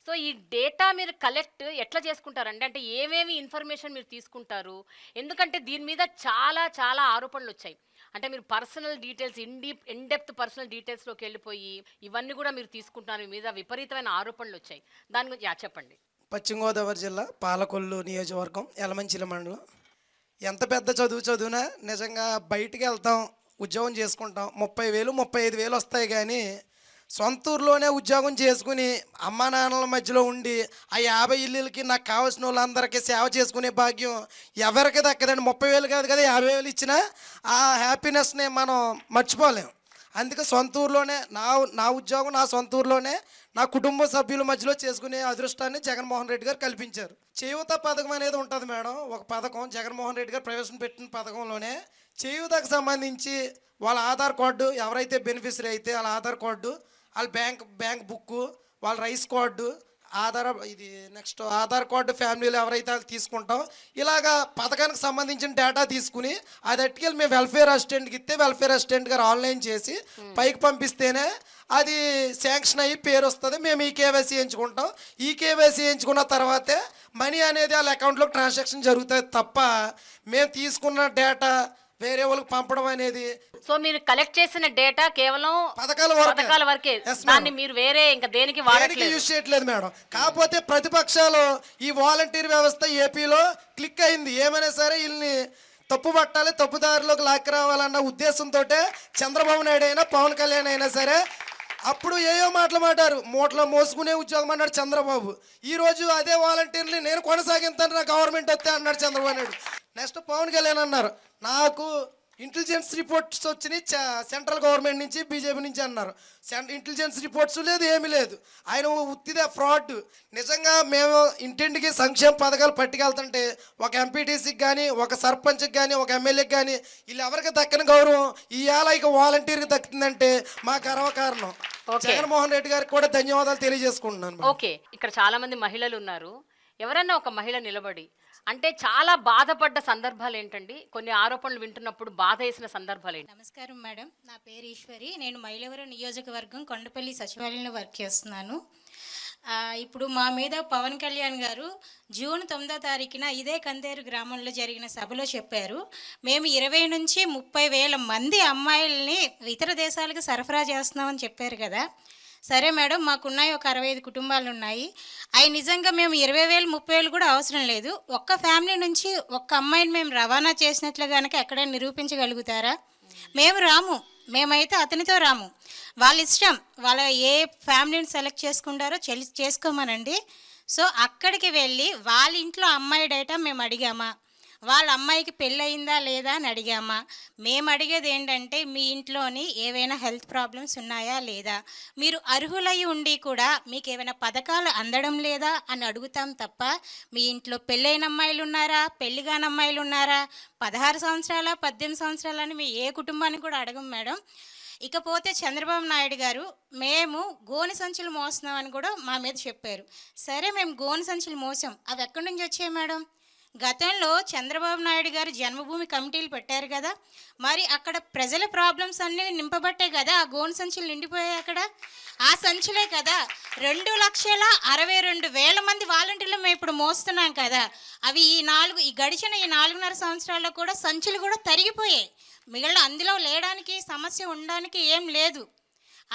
సో ఈ డేటా మీరు కలెక్ట్ ఎట్లా చేసుకుంటారండి? అంటే ఏమేమి ఇన్ఫర్మేషన్ మీరు తీసుకుంటారు? ఎందుకంటే దీని మీద చాలా చాలా ఆరోపణలు వచ్చాయి. అంటే మీరు పర్సనల్ డీటెయిల్స్, ఇన్డెప్త్ పర్సనల్ డీటెయిల్స్లోకి వెళ్ళిపోయి ఇవన్నీ కూడా మీరు తీసుకుంటున్నారు, మీ మీద విపరీతమైన ఆరోపణలు వచ్చాయి. దాని గురించి చెప్పండి. పశ్చిమ గోదావరి జిల్లా పాలకొల్లు నియోజకవర్గం, యలమంచిలి మండలం. ఎంత పెద్ద చదివినా నిజంగా బయటికి వెళ్తాం, ఉద్యోగం చేసుకుంటాం, 30,000 35,000 వస్తాయి. కానీ సొంత ఊర్లోనే ఉద్యోగం చేసుకుని అమ్మా నాన్నల మధ్యలో ఉండి ఆ 50 ఇల్లులకి నాకు కావాల్సిన వాళ్ళందరికీ సేవ చేసుకునే భాగ్యం ఎవరికి దక్కదండి. 30,000 కాదు కదా, 50,000 ఇచ్చినా ఆ హ్యాపీనెస్ని మనం మర్చిపోలేం. అందుకే సొంత ఊర్లోనే నా ఉద్యోగం నా సొంత ఊర్లోనే నా కుటుంబ సభ్యుల మధ్యలో చేసుకునే అదృష్టాన్ని జగన్మోహన్ రెడ్డి గారు కల్పించారు. చేయూత పథకం అనేది ఉంటుంది మేడం, ఒక పథకం జగన్మోహన్ రెడ్డి గారు ప్రవేశపెట్టిన పథకంలోనే చేయూతకు సంబంధించి వాళ్ళ ఆధార్ కార్డు, ఎవరైతే బెనిఫిషరీ అయితే వాళ్ళ ఆధార్ కార్డు, వాళ్ళ బ్యాంక్ బుక్కు, వాళ్ళ rice card, next Aadhaar card ఫ్యామిలీలో ఎవరైతే వాళ్ళు తీసుకుంటాం, ఇలాగా పథకానికి సంబంధించిన డేటా తీసుకుని అది అట్టుకెళ్ళి మేము వెల్ఫేర్ అసిస్టెంట్కి ఇస్తే వెల్ఫేర్ అసిస్టెంట్ గారు ఆన్లైన్ చేసి పైకి పంపిస్తేనే అది శాంక్షన్ అయ్యి పేరు వస్తుంది. మేము ఈ కేవైసీ ఎంచుకుంటాం. ఈ కేవైసీ ఎంచుకున్న తర్వాతే మనీ అనేది వాళ్ళ అకౌంట్లోకి ట్రాన్సాక్షన్ జరుగుతుంది తప్ప మేము తీసుకున్న డేటా వేరే వాళ్ళకి పంపడం అనేది. సో మీరు కలెక్ట్ చేసిన డేటా కేవలం పథకాల వరకే, దాన్ని మీరు వేరే ఇంకా దేనికి యూజ్ చేయట్లేదు మేడం. కాకపోతే ప్రతిపక్షాలు ఈ వాలంటీర్ వ్యవస్థ ఏపీలో క్లిక్ అయింది. ఏమైనా సరే వీళ్ళని తప్పు పట్టాలి, తప్పుదారిలోకి లాక్కి రావాలన్న ఉద్దేశంతో చంద్రబాబు నాయుడు అయినా పవన్ కళ్యాణ్ అయినా సరే అప్పుడు ఏయో మాటలు మాట్లాడారు. మూటలో మోసుకునే ఉద్యోగం అన్నాడు చంద్రబాబు. ఈరోజు అదే వాలంటీర్ని నేను కొనసాగిస్తాను, నా గవర్నమెంట్ వస్తే అన్నాడు చంద్రబాబు నాయుడు. నెక్స్ట్ పవన్ కళ్యాణ్ అన్నారు, నాకు ఇంటెలిజెన్స్ రిపోర్ట్స్ వచ్చినాయి సెంట్రల్ గవర్నమెంట్ నుంచి, బీజేపీ నుంచి అన్నారు. ఇంటెలిజెన్స్ రిపోర్ట్స్ లేదు, ఏమీ లేదు. ఆయన ఉత్తిదే ఫ్రాడ్. నిజంగా మేము ఇంటింటికి సంక్షేమ పథకాలు పట్టుకెళ్తుంటే ఒక ఎంపీటీసీకి కానీ, ఒక సర్పంచ్కి కానీ, ఒక ఎమ్మెల్యేకి కానీ వీళ్ళు ఎవరికి దక్కని గౌరవం ఇవాళ ఇక వాలంటీర్కి దక్కుతుందంటే మా గర్వకారణం. జగన్మోహన్ రెడ్డి గారికి కూడా ధన్యవాదాలు తెలియజేసుకుంటున్నాను. ఓకే, ఇక్కడ చాలా మంది మహిళలు ఉన్నారు. ఎవరన్నా ఒక మహిళ నిలబడి అంటే చాలా బాధపడ్డ సందర్భాలు ఏంటండి? కొన్ని ఆరోపణలు వింటున్నప్పుడు బాధ వేసిన సందర్భాలు ఏంటి? నమస్కారం మేడం, నా పేరు ఈశ్వరి. నేను మైలవరం నియోజకవర్గం కొండపల్లి సచివాలయంలో వర్క్ చేస్తున్నాను. ఇప్పుడు మా మీద పవన్ కళ్యాణ్ గారు జూన్ 9వ తారీఖున ఇదే కందేరు గ్రామంలో జరిగిన సభలో చెప్పారు, మేము 20 నుంచి 30,000 మంది అమ్మాయిల్ని ఇతర దేశాలకు సరఫరా చేస్తున్నామని చెప్పారు కదా. సరే మేడం, మాకున్నాయి ఒక 65 కుటుంబాలు ఉన్నాయి. అవి నిజంగా మేము 20,000 30,000 కూడా అవసరం లేదు. ఒక్క ఫ్యామిలీ నుంచి ఒక్క అమ్మాయిని మేము రవాణా చేసినట్లు కనుక ఎక్కడైనా నిరూపించగలుగుతారా? మేము రాము, మేమైతే అతనితో రాము. వాళ్ళ ఇష్టం, వాళ్ళ ఏ ఫ్యామిలీని సెలెక్ట్ చేసుకుంటారో చేసుకోమనండి. సో అక్కడికి వెళ్ళి వాళ్ళ ఇంట్లో అమ్మాయి డేటా మేము అడిగామా, వాళ్ళ అమ్మాయికి పెళ్ళయిందా లేదా అని అడిగామా. మేము అడిగేది ఏంటంటే మీ ఇంట్లోని ఏవైనా హెల్త్ ప్రాబ్లమ్స్ ఉన్నాయా లేదా, మీరు అర్హులై ఉండి కూడా మీకు ఏమైనా పథకాలు అందడం లేదా అని అడుగుతాం తప్ప మీ ఇంట్లో పెళ్ళైన అమ్మాయిలు ఉన్నారా, పెళ్లి కాని అమ్మాయిలు ఉన్నారా, 16 సంవత్సరాల 18 సంవత్సరాలని మీ ఏ కుటుంబాన్ని కూడా అడగం మేడం. ఇకపోతే చంద్రబాబు నాయుడు గారు మేము గోనె సంచులు మోస్తున్నామని కూడా మా మీద చెప్పారు. సరే మేము గోనె సంచులు మోసాం, అవి ఎక్కడి నుంచి వచ్చాయి మేడం? గతంలో చంద్రబాబు నాయుడు గారు జన్మభూమి కమిటీలు పెట్టారు కదా, మరి అక్కడ ప్రజల ప్రాబ్లమ్స్ అన్నీ నింపబట్టే కదా ఆ గోను సంచులు నిండిపోయాయి. అక్కడ ఆ సంచులే కదా 2,62,000 మంది వాలంటీర్లు మేము ఇప్పుడు మోస్తున్నాం కదా. అవి ఈ గడిచిన 4.5 సంవత్సరాల్లో కూడా సంచులు కూడా తరిగిపోయాయి. మిగిలిన అందులో లేడానికి సమస్య ఉండడానికి ఏం లేదు.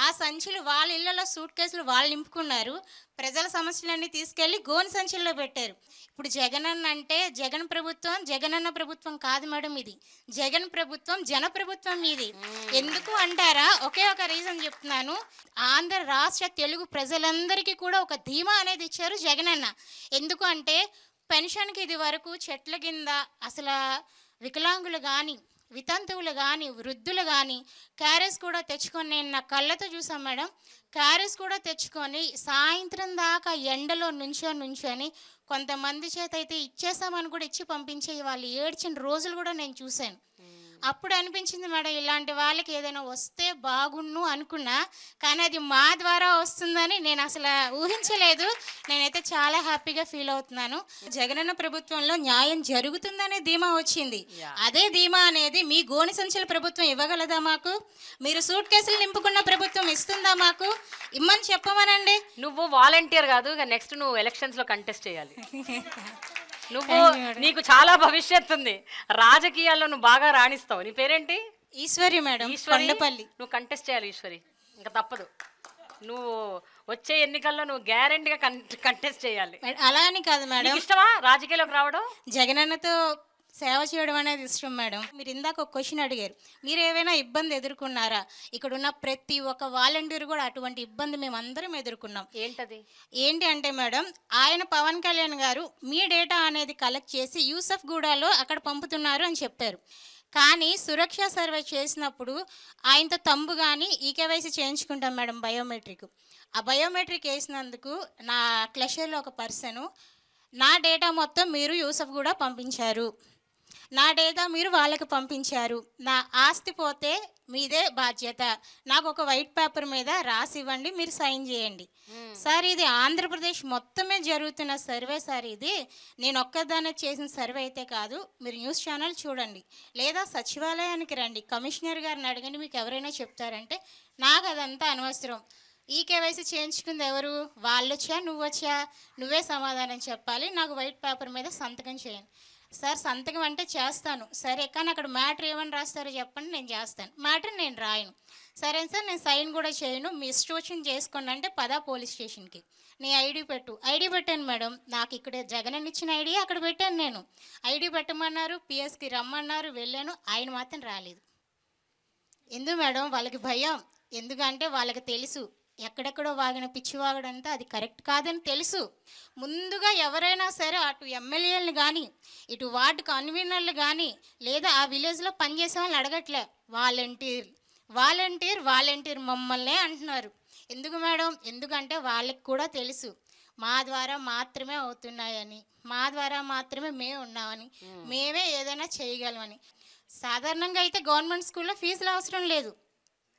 ఆ సంచులు వాళ్ళ ఇళ్లలో సూట్ కేసులు వాళ్ళు నింపుకున్నారు, ప్రజల సమస్యలన్నీ తీసుకెళ్ళి గోను సంచుల్లో పెట్టారు. ఇప్పుడు జగనన్న అంటే జగన్ ప్రభుత్వం జగనన్న ప్రభుత్వం కాదు మేడం, ఇది జగన్ ప్రభుత్వం జన ప్రభుత్వం ఇది. ఎందుకు అంటారా? ఒకే ఒక రీజన్ చెప్తున్నాను. ఆంధ్ర రాష్ట్ర తెలుగు ప్రజలందరికీ కూడా ఒక ధీమా అనేది ఇచ్చారు జగనన్న. ఎందుకు అంటే పెన్షన్కి ఇది వరకు చెట్ల కింద అసలు వికలాంగులు కానీ వితంతువులు కానీ వృద్ధులు కానీ క్యారేజ్ కూడా తెచ్చుకొని, నేను నా కళ్ళతో చూసాను మేడం, క్యారేజ్ కూడా తెచ్చుకొని సాయంత్రం దాకా ఎండలో నుంచొని కొంతమంది చేత అయితే ఇచ్చేసామని కూడా ఇచ్చి పంపించే వాళ్ళు ఏడ్చిన రోజులు కూడా నేను చూశాను. అప్పుడు అనిపించింది మేడం ఇలాంటి వాళ్ళకి ఏదైనా వస్తే బాగుండు అనుకున్నా, కానీ అది మా ద్వారా వస్తుందని నేను అసలు ఊహించలేదు. నేనైతే చాలా హ్యాపీగా ఫీల్ అవుతున్నాను. జగనన్న ప్రభుత్వంలో న్యాయం జరుగుతుందనే ధీమా వచ్చింది. అదే ధీమా అనేది మీ గోని సంచుల ప్రభుత్వం ఇవ్వగలదా మాకు? మీరు సూట్ కేసులు నింపుకున్న ప్రభుత్వం ఇస్తుందా మాకు? ఇమ్మని చెప్పమనండి. నువ్వు వాలంటీర్ కాదు, ఇక నెక్స్ట్ నువ్వు ఎలక్షన్స్లో కంటెస్ట్ చేయాలి. నువ్వు నీకు చాలా భవిష్యత్తు ఉంది, రాజకీయాల్లో నువ్వు బాగా రాణిస్తావు. నీ పేరేంటి? ఈశ్వరి మేడం, కొండపల్లి. నువ్వు కంటెస్ట్ చేయాలి ఈశ్వరి, ఇంకా తప్పదు. నువ్వు వచ్చే ఎన్నికల్లో నువ్వు గ్యారెంటీగా కంటెస్ట్ చేయాలి. అలా అని కాదు మేడం, ఇష్టమా రాజకీయాల్లోకి రావడం? జగనన్నతో సేవ చేయడం అనేది ఇష్టం మేడం. మీరు ఇందాక ఒక క్వశ్చన్ అడిగారు, మీరు ఏమైనా ఇబ్బంది ఎదుర్కొన్నారా? ఇక్కడ ఉన్న ప్రతి ఒక్క వాలంటీర్ కూడా అటువంటి ఇబ్బంది మేము అందరం ఎదుర్కొన్నాం. ఏంటి అంటే మేడం, ఆయన పవన్ కళ్యాణ్ గారు మీ డేటా అనేది కలెక్ట్ చేసి యూసఫ్ గూడాలో అక్కడ పంపుతున్నారు అని చెప్పారు. కానీ సురక్ష సర్వే చేసినప్పుడు ఆయనతో తంబు కానీ ఈకేవైసీ చేయించుకుంటాం మేడం, బయోమెట్రిక్. ఆ బయోమెట్రిక్ వేసినందుకు నా క్లషర్లో ఒక పర్సను నా డేటా మొత్తం మీరు యూసఫ్ కూడా పంపించారు, నా డేటా మీరు వాళ్ళకి పంపించారు, నా ఆస్తి పోతే మీదే బాధ్యత, నాకు ఒక వైట్ పేపర్ మీద రాసి ఇవ్వండి, మీరు సైన్ చేయండి. సార్ ఇది ఆంధ్రప్రదేశ్ మొత్తమే జరుగుతున్న సర్వే సార్, ఇది నేను ఒక్కదానే చేసిన సర్వే అయితే కాదు. మీరు న్యూస్ ఛానల్ చూడండి, లేదా సచివాలయానికి రండి, కమిషనర్ గారిని అడగండి, మీకు ఎవరైనా చెప్తారంటే. నాకు అదంతా అనవసరం. ఈ కేవైసీ చేయించుకుంది ఎవరు? వాళ్ళు వచ్చా నువ్వు వచ్చా? నువ్వే సమాధానం చెప్పాలి, నాకు వైట్ పేపర్ మీద సంతకం చేయండి. సార్ సంతకం అంటే చేస్తాను, సరే కానీ అక్కడ మ్యాటర్ ఏమని రాస్తారో చెప్పండి, నేను చేస్తాను. మ్యాటర్ నేను రాయను, సరే సార్ నేను సైన్ కూడా చేయను, మీ ఇష్టం వచ్చింది చేసుకోండి అంటే పదా పోలీస్ స్టేషన్కి, నీ ఐడి పెట్టు. ఐడి పెట్టాను మేడం, నాకు ఇక్కడ జగన్ ఇచ్చిన ఐడి అక్కడ పెట్టాను నేను. ఐడి పెట్టమన్నారు, పిఎస్కి రమ్మన్నారు, వెళ్ళాను, ఆయన మాత్రం రాలేదు. ఎందుకు మేడం? వాళ్ళకి భయం. ఎందుకంటే వాళ్ళకి తెలుసు ఎక్కడెక్కడో వాగిన పిచ్చివాగడంతా అది కరెక్ట్ కాదని తెలుసు. ముందుగా ఎవరైనా సరే అటు ఎమ్మెల్యేలు కానీ ఇటు వార్డు కన్వీనర్లు కానీ లేదా ఆ విలేజ్లో పనిచేసే వాళ్ళని అడగట్లే, వాలంటీర్ వాలంటీర్ వాలంటీర్ మమ్మల్నే అంటున్నారు. ఎందుకు మేడం? ఎందుకంటే వాళ్ళకి కూడా తెలుసు మా ద్వారా మాత్రమే అవుతున్నాయని, మా ద్వారా మాత్రమే మేము ఉన్నామని, మేమే ఏదైనా చేయగలమని. సాధారణంగా అయితే గవర్నమెంట్ స్కూల్లో ఫీజులు అవసరం లేదు,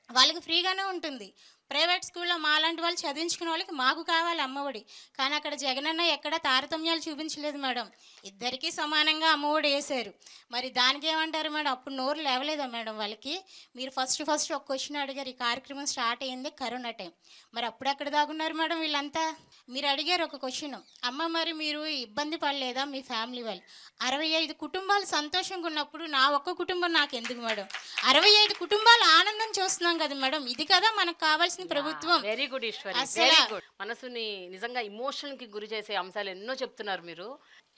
వాళ్ళకి ఫ్రీగానే ఉంటుంది. ప్రైవేట్ స్కూల్లో మాలాంటి వాళ్ళు చదివించుకునే వాళ్ళకి మాకు కావాలి అమ్మఒడి. కానీ అక్కడ జగనన్న ఎక్కడ తారతమ్యాలు చూపించలేదు మేడం, ఇద్దరికీ సమానంగా అమ్మఒడి వేశారు. మరి దానికి ఏమంటారు మేడం? అప్పుడు నోరు లేవలేదా మేడం వాళ్ళకి? మీరు ఫస్ట్ ఒక క్వశ్చన్ అడిగారు, ఈ కార్యక్రమం స్టార్ట్ అయ్యింది కరోనా టైం, మరి అప్పుడు ఎక్కడ దాగున్నారు మేడం వీళ్ళంతా? మీరు అడిగారు ఒక క్వశ్చన్, అమ్మ మరి మీరు ఇబ్బంది పడలేదా మీ ఫ్యామిలీ వాళ్ళు? 65 కుటుంబాలు సంతోషంగా ఉన్నప్పుడు నా ఒక్క కుటుంబం నాకు ఎందుకు మేడం? 65 కుటుంబాలు ఆనందం చూస్తున్నాం కదా మేడం, ఇది కదా మనకు కావాల్సిన ప్రభుత్వం. Very good Eshwari, very good. మనసుని నిజంగా ఇమోషన్ కి గురి చేసే అంశాలు ఎన్నో చెప్తున్నారు మీరు.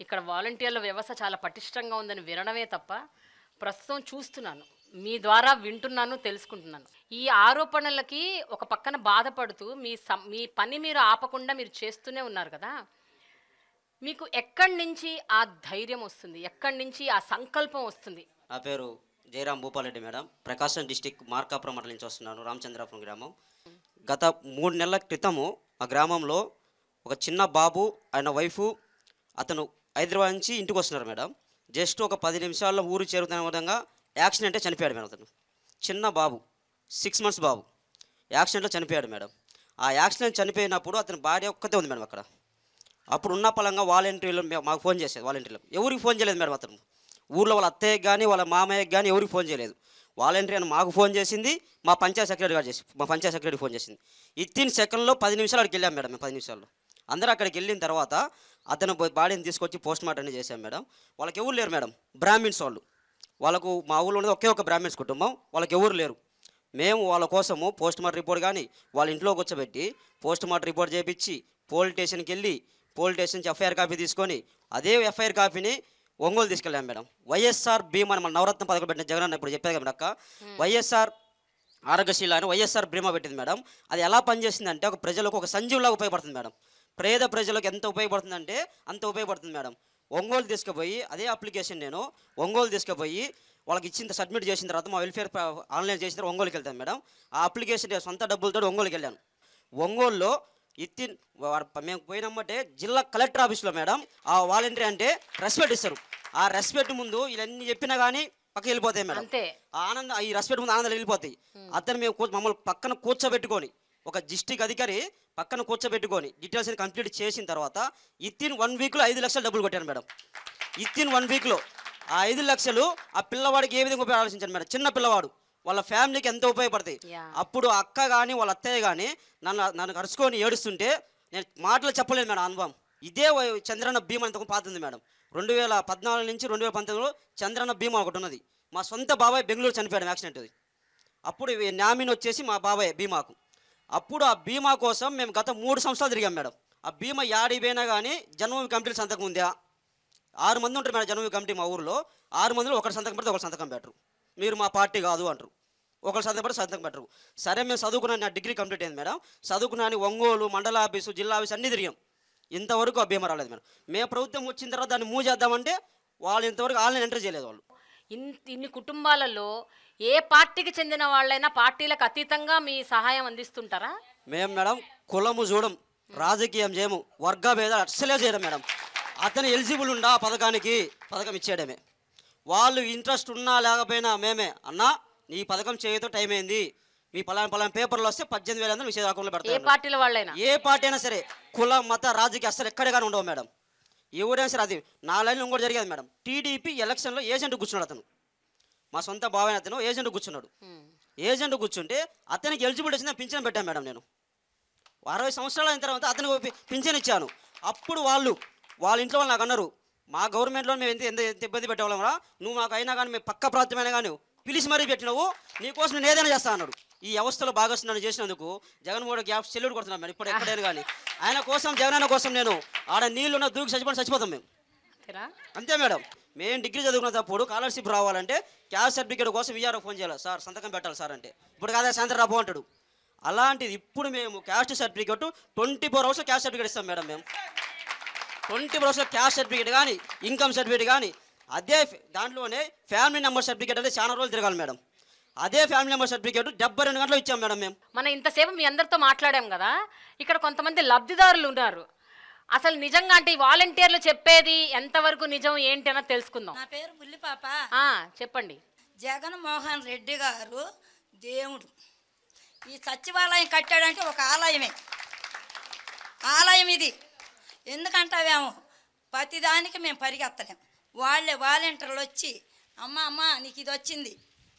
ఇక్కడ వాలంటీర్ల వ్యవస్థ చాలా పటిష్టంగా ఉందని వినడమే తప్ప ప్రస్తుతం చూస్తున్నాను మీ ద్వారా వింటున్నాను, తెలుసుకుంటున్నాను. ఈ ఆరోపణలకి ఒక పక్కన బాధపడుతూ మీ పని మీరు ఆపకుండా మీరు చేస్తూనే ఉన్నారు కదా. మీకు ఎక్కడి నుంచి ఆ ధైర్యం వస్తుంది, ఎక్కడి నుంచి ఆ సంకల్పం వస్తుంది? నా పేరు జయరాం భూపాలరెడ్డి మేడం. ప్రకాశం డిస్టిక్ మార్కాపురం మండలం నుంచి వస్తున్నాను, రామచంద్రాపురం గ్రామం. గత 3 నెలల క్రితము ఆ గ్రామంలో ఒక చిన్న బాబు, ఆయన వైఫు, అతను హైదరాబాద్ నుంచి ఇంటికి వస్తున్నారు మేడం. జస్ట్ ఒక 10 నిమిషాల్లో ఊరు చేరుతున్న విధంగా యాక్సిడెంటే చనిపోయాడు మేడం. అతను చిన్న బాబు, 6 months బాబు యాక్సిడెంట్లో చనిపోయాడు మేడం. ఆ యాక్సిడెంట్ చనిపోయినప్పుడు అతని భార్య ఒక్కతే ఉంది మేడం అక్కడ. అప్పుడు ఉన్న పలంగా వాలంటీర్లు మాకు ఫోన్ చేసేది. వాలంటీర్లు ఎవరికి ఫోన్ చేయలేదు మేడం. అతను ఊళ్ళో వాళ్ళ అత్తయ్యకి కానీ వాళ్ళ మామయ్యకి కానీ ఎవరికి ఫోన్ చేయలేదు. వాలంటీర్ అని మాకు ఫోన్ చేసింది, మా పంచాయత్ సెక్రటరీ ఫోన్ చేసింది. ఇత్తిన సెకండ్లో 10 నిమిషాలు అక్కడికి వెళ్ళాం మేడం. మేము 10 నిమిషాల్లో అందరూ అక్కడికి వెళ్ళిన తర్వాత అతను బాడీని తీసుకొచ్చి పోస్ట్ మార్టం అనేది చేశాం మేడం. వాళ్ళకి ఎవరు లేరు మేడం, బ్రాహ్మిన్స్ వాళ్ళకు మా ఊళ్ళో ఉన్నది ఒకే ఒక బ్రాహ్మిన్స్ కుటుంబం, వాళ్ళకి ఎవరు లేరు. మేము వాళ్ళ కోసము పోస్ట్ మార్టం రిపోర్ట్ కానీ వాళ్ళ ఇంట్లో కూర్చోబెట్టి పోస్ట్ మార్టం రిపోర్ట్ చేయించి పోలీస్ స్టేషన్కి వెళ్ళి పోలీస్ స్టేషన్ నుంచి ఎఫ్ఐఆర్ కాపీ తీసుకొని అదే ఎఫ్ఐఆర్ కాపీని ఒంగోలు తీసుకెళ్ళాం మేడం. వైఎస్ఆర్ బీమా మన నవరత్న పథకం పెట్టిన జగన్ అన్న ఇప్పుడు చెప్పేది కదా అక్క, వైఎస్ఆర్ ఆరోగ్యశీల అని వైఎస్ఆర్ బీమా పెట్టింది మేడం. అది ఎలా పనిచేసిందంటే ఒక ప్రజలకు ఒక సంజీవులాగా ఉపయోగపడుతుంది మేడం. పేద ప్రజలకు ఎంత ఉపయోగపడుతుందంటే అంత ఉపయోగపడుతుంది మేడం. ఒంగోలు తీసుకుపోయి అదే అప్లికేషన్ నేను ఒంగోలు తీసుకుపోయి వాళ్ళకి ఇచ్చిన సబ్మిట్ చేసిన తర్వాత మా వెల్ఫేర్ ఆన్లైన్ చేసిన తర్వాత ఒంగోలుకి వెళ్తాను మేడం. ఆ అప్లికేషన్ సొంత డబ్బులతో ఒంగోలుకి వెళ్ళాను. ఒంగోలులో మేము పోయినమ్మంటే జిల్లా కలెక్టర్ ఆఫీస్లో మేడం ఆ వాలంటీర్ అంటే రెస్పెక్ట్ ఇస్తారు. ఆ రెస్పెక్ట్ ముందు ఇవన్నీ చెప్పినా కానీ పక్కకి వెళ్ళిపోతాయి మేడం. ఆనందం ఈ రెస్పెక్ట్ ముందు ఆనందాలు వెళ్ళిపోతాయి. అతను మేము మమ్మల్ని పక్కన కూర్చోబెట్టుకొని ఒక డిస్ట్రిక్ట్ అధికారి పక్కన కూర్చోబెట్టుకొని డీటెయిల్స్ కంప్లీట్ చేసిన తర్వాత ఇత్తిన్ 1 వీక్లో 5 లక్షలు డబ్బులు కొట్టాను మేడం. ఇత్తిన్ 1 వీక్లో ఆ 5 లక్షలు ఆ పిల్లవాడికి ఏ విధంగా ఉపయోగ ఆలోచించాను మేడం. చిన్న పిల్లవాడు, వాళ్ళ ఫ్యామిలీకి ఎంతో ఉపయోగపడతాయి. అప్పుడు అక్క కానీ వాళ్ళ అత్తయ్య కానీ నన్ను కరుచుకొని ఏడుస్తుంటే నేను మాటలు చెప్పలేదు మేడం. అనుభవం ఇదే చంద్రన్న బీమా అంతకు పాతుంది మేడం. 2014 నుంచి 2019లో చంద్రన్న బీమా ఒకటి ఉన్నది. మా సొంత బాబాయ్ బెంగళూరు చనిపోయాడు యాక్సిడెంట్ అది. అప్పుడు నామినీ వచ్చేసి మా బాబాయ్ బీమాకు. అప్పుడు ఆ బీమా కోసం మేము గత 3 సంవత్సరాలు తిరిగాం మేడం. ఆ బీమా యాడిపోయినా కానీ జన్మభూమి కమిటీలు సంతకం ఉందా? 6 మంది ఉంటారు మేడం జన్మభూమి కమిటీ మా ఊరిలో. 6 మందిలో ఒకరు సంతకం పెడితే ఒకరు సంతకం పెట్టరు. మీరు మా పార్టీ కాదు అంటారు. ఒకరు సంతకం పెడితే సంతకం పెట్టరు. సరే మేము చదువుకున్నాను, నా డిగ్రీ కంప్లీట్ అయింది మేడం. చదువుకున్నాను ఒంగోలు మండల ఆఫీసు జిల్లా ఆఫీసు అన్నీ తిరిగాం. ఇంతవరకు ఆ బీమా రాలేదు మేడం. మేము ప్రభుత్వం వచ్చిన తర్వాత దాన్ని మూవ్ చేద్దామంటే వాళ్ళు ఇంతవరకు ఆన్లైన్ ఎంటర్ చేయలేదు. వాళ్ళు ఇన్ని కుటుంబాలలో ఏ పార్టీకి చెందిన వాళ్ళైనా పార్టీలకు అతీతంగా మీ సహాయం అందిస్తుంటారా? మేము మేడం కులము చూడం, రాజకీయం చేయము, వర్గ భేదాలు అస్సలే చేయడం మేడం. అతను ఎలిజిబుల్ ఉండా పథకం ఇచ్చేయడమే. వాళ్ళు ఇంట్రెస్ట్ ఉన్నా లేకపోయినా మేమే అన్నా నీ పథకం చేయతో టైం అయింది, మీ పలానా పేపర్లు వస్తే 18,000 మీ చేతి అకౌంట్లో పెడతారు. ఏ పార్టీల వాళ్ళైనా ఏ పార్టీ అయినా సరే, కుల మత రాజకీయ అస్సలు ఎక్కడే కానీ ఉండవు మేడం. ఎవరైనా సరే. అది నా లైన్లో ఇంకోటి జరిగేది మేడం. టీడీపీ ఎలక్షన్లో ఏజెంట్ కూర్చున్నాడు. అతను మా సొంత బావైన అతను ఏజెంట్ కూర్చున్నాడు. ఏజెంట్ కూర్చుంటే అతనికి ఎలిజిబిలిటీ వచ్చింది, పింఛన్ పెట్టాను మేడం. నేను 60 సంవత్సరాలు అయిన తర్వాత అతనికి పింఛన్ ఇచ్చాను. అప్పుడు వాళ్ళ ఇంట్లో వాళ్ళు నాకు అన్నారు, మా గవర్నమెంట్లో మేము ఎంత ఇబ్బంది పెట్టేవాళ్ళం, నువ్వు మాకు అయినా కానీ మేము పక్క ప్రాంతమైనా కానీ పిలిచి మరీ పెట్టినావు, నీకోసం నేను ఏదైనా చేస్తా అన్నాడు. ఈ వ్యవస్థలో భాగస్వామ్యం చేసినందుకు జగన్మోహన్ గ్యాప్ సెల్యూట్ కొడుతున్నాం మేడం. ఇప్పుడు ఎక్కడైనా కానీ ఆయన కోసం, జగనన్న కోసం నేను ఆడ నీళ్ళున్న దూకి చచ్చిపోతాం మేము. అంతే మేడం. మేము డిగ్రీ చదువుకున్నప్పుడు స్కాలర్షిప్ రావాలంటే క్యాస్ట్ సర్టిఫికేట్ కోసం వీఆర్ఓ ఫోన్ చేయాలి, సార్ సంతకం పెట్టాలి సార్ అంటే. ఇప్పుడు కాదా సాయంత్రం రాబో అంటాడు. అలాంటిది ఇప్పుడు మేము caste certificate 24 hours caste certificate ఇస్తాం మేడం. మేము 24 hours క్యాస్ట్ సర్టిఫికేట్ కానీ ఇన్కమ్ సర్టిఫికేట్ కానీ అదే దాంట్లోనే ఫ్యామిలీ నెంబర్ సర్టిఫికేట్ అంటే చాలా రోజులు తిరగాలి మేడం. అదే ఫ్యామిలీ నెంబర్ సర్టిఫికేట్ 72 గంటలు ఇచ్చాం మేడం. మేము మనం ఇంతసేపు మీ అందరితో మాట్లాడాం కదా, ఇక్కడ కొంతమంది లబ్ధిదారులు ఉన్నారు. అసలు నిజంగా అంటే ఈ వాలంటీర్లు చెప్పేది ఎంతవరకు నిజం ఏంటి అన్నది తెలుసుకుందాం. నా పేరు బుల్లిపాప. చెప్పండి. జగన్మోహన్ రెడ్డి గారు దేవుడు. ఈ సచివాలయం కట్టాడంటే ఒక ఆలయం ఇది. ఎందుకంటావేమో ప్రతిదానికి మేము పరిగెత్తలేం. వాళ్ళే వాలంటీర్లు వచ్చి అమ్మ నీకు ఇది వచ్చింది,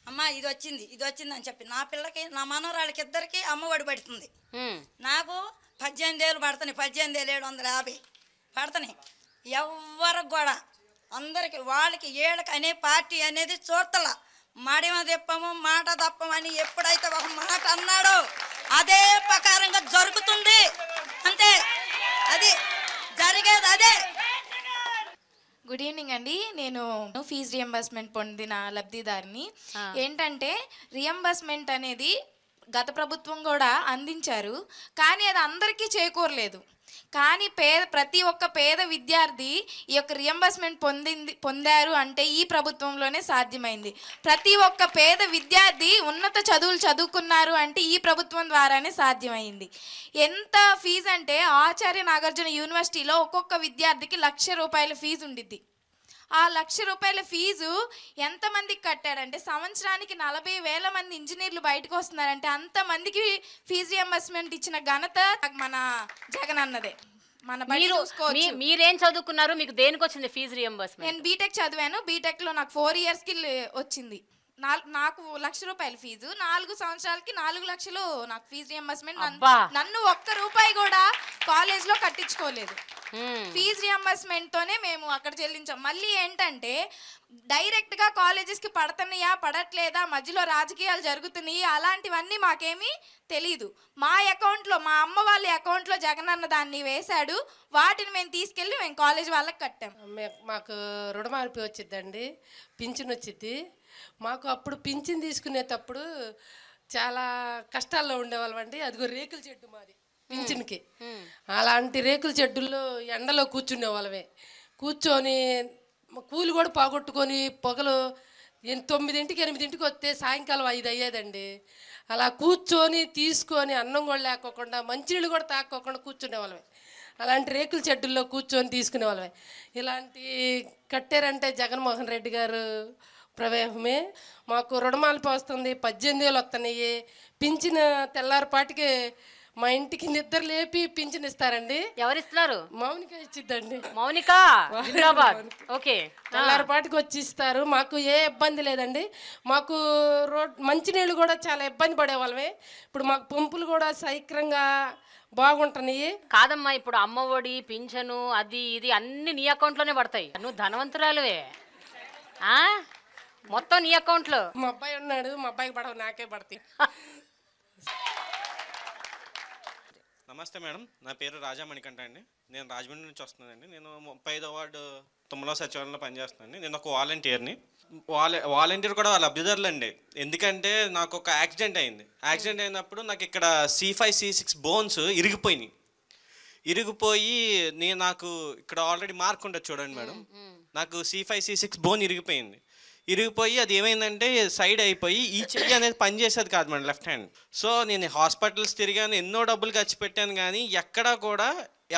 అమ్మ ఇది వచ్చింది అని చెప్పి నా పిల్లకి, నా మనవరాళ్ళకి ఇద్దరికి అమ్మఒడి పడుతుంది. నాకు 18,000 పడుతున్నాయి, 18,750 పడుతున్నాయి. ఎవరికి కూడా అందరికి వాళ్ళకి ఏళ్ళకి అనే పార్టీ అనేది చూడతల. మడిమ తెప్పము మాట తప్పమని ఎప్పుడైతే ఒక మాట అన్నాడో అదే ప్రకారంగా జరుగుతుంది. అంతే, అది జరిగేది అదే. గుడ్ ఈవినింగ్ అండి. నేను ఫీజు రియంబర్స్మెంట్ పొందిన లబ్ధిదారిని. ఏంటంటే రియంబర్స్మెంట్ అనేది గత ప్రభుత్వం కూడా అందించారు, కానీ అది అందరికీ చేకూరలేదు. కానీ ప్రతి ఒక్క పేద విద్యార్థి ఈ యొక్క రియంబర్స్మెంట్ పొందారు అంటే ఈ ప్రభుత్వంలోనే సాధ్యమైంది. ప్రతి ఒక్క పేద విద్యార్థి ఉన్నత చదువులు చదువుకున్నారు అంటే ఈ ప్రభుత్వం ద్వారానే సాధ్యమైంది. ఎంత ఫీజు అంటే ఆచార్య నాగార్జున యూనివర్సిటీలో ఒక్కొక్క విద్యార్థికి ₹1,00,000 ఫీజు ఉండిద్ది. ఆ ₹1,00,000 ఫీజు ఎంతమందికి కట్టాడంటే సంవత్సరానికి 40,000 మంది ఇంజనీర్లు బయటకు వస్తున్నారంటే అంతమందికి ఫీజు రియంబర్స్మెంట్ ఇచ్చిన ఘనత మన జగన్ అన్నదే. మీరేం చదువుకున్నారు? మీకు దేనికి వచ్చింది ఫీజు రియంబర్స్మెంట్? నేను బీటెక్ చదివాను. బీటెక్లో నాకు 4 ఇయర్స్కి వచ్చింది. నాకు ₹1,00,000 ఫీజు, 4 సంవత్సరాలకి 4 లక్షలు నాకు ఫీజు రియంబర్స్మెంట్. నన్ను ₹1 కూడా కాలేజ్లో కట్టించుకోలేదు. ఫీజు రియంబర్స్మెంట్ తోనే మేము అక్కడ చెల్లించాం. మళ్ళీ ఏంటంటే డైరెక్ట్గా కాలేజెస్కి పడుతున్నాయా పడట్లేదా, మధ్యలో రాజకీయాలు జరుగుతున్నాయి, అలాంటివన్నీ మాకేమీ తెలీదు. మా అకౌంట్లో, మా అమ్మ వాళ్ళ అకౌంట్లో జగన్ అన్న దాన్ని వేశాడు. వాటిని మేము తీసుకెళ్ళి మేము కాలేజ్ వాళ్ళకి కట్టాం. మాకు రుణమాఫీ వచ్చిద్దండి, పింఛన్ వచ్చిద్ది. మాకు అప్పుడు పింఛన్ తీసుకునేటప్పుడు చాలా కష్టాల్లో ఉండేవాళ్ళం అండి. అదిగో రేకుల చెట్టు మాది పింఛన్కి. అలాంటి రేకుల చెట్టుల్లో ఎండలో కూర్చునే వాళ్ళమే. కూర్చొని కూలి కూడా పోగొట్టుకొని పొగలు 9ంటికి 8ంటికి వస్తే సాయంకాలం 5 అయ్యేదండి. అలా కూర్చొని తీసుకొని అన్నం కూడా లేకోకుండా మంచినీళ్ళు కూడా తాక్కోకుండా కూర్చునే వాళ్ళమే. అలాంటి రేకుల చెట్టుల్లో కూర్చొని తీసుకునే వాళ్ళమే. ఇలాంటి కట్టారంటే జగన్మోహన్ రెడ్డి గారు ప్రవేశమే. మాకు రుణమాఫీ వస్తుంది, 18,000 వస్తున్నాయి. పింఛన్ తెల్లారిపాటికి మా ఇంటికి నిద్ర లేపి పింఛన్ ఇస్తారండి. ఎవరిస్తున్నారు? మౌనిక ఇచ్చిద్దండి. మౌనిక హైదరాబాద్. ఓకే, తెల్లారిపాటికి వచ్చి ఇస్తారు. మాకు ఏ ఇబ్బంది లేదండి. మాకు మంచినీళ్ళు కూడా చాలా ఇబ్బంది పడేవాళ్ళమే. ఇప్పుడు మాకు పంపులు కూడా సైక్రంగా బాగుంటున్నాయి. కాదమ్మా, ఇప్పుడు అమ్మ ఒడి, పింఛను, అది ఇది అన్ని నీ అకౌంట్లోనే పడతాయి. నువ్వు ధనవంతురాలువే, మొత్తం నీ అకౌంట్లో. మా అబ్బాయి ఉన్నాడు, మా అబ్బాయికి పడవు, నాకే పడతాయి. నమస్తే మేడం, నా పేరు రాజా మణికంఠ అండి. నేను రాజమండ్రి నుంచి వస్తున్నానండి. నేను 35వ వార్డు తుమ్మల సచివాలయంలో పనిచేస్తున్నానండి. నేను ఒక వాలంటీర్ని. వాలంటీర్ కూడా వాళ్ళ లబ్ధిదారులు అండి. ఎందుకంటే నాకు ఒక యాక్సిడెంట్ అయింది. యాక్సిడెంట్ అయినప్పుడు నాకు ఇక్కడ C5, C6 బోన్స్ ఇరిగిపోయి నాకు ఇక్కడ ఆల్రెడీ మార్క్ ఉంటుంది చూడండి మేడం. నాకు C5, C6 బోన్ ఇరిగిపోయి అది ఏమైందంటే సైడ్ అయిపోయి ఈ చెయ్యి అనేది పనిచేసేది కాదు మేడం, లెఫ్ట్ హ్యాండ్. సో నేను హాస్పిటల్స్ తిరిగాను, ఎన్నో డబ్బులు ఖర్చు పెట్టాను, కానీ ఎక్కడా కూడా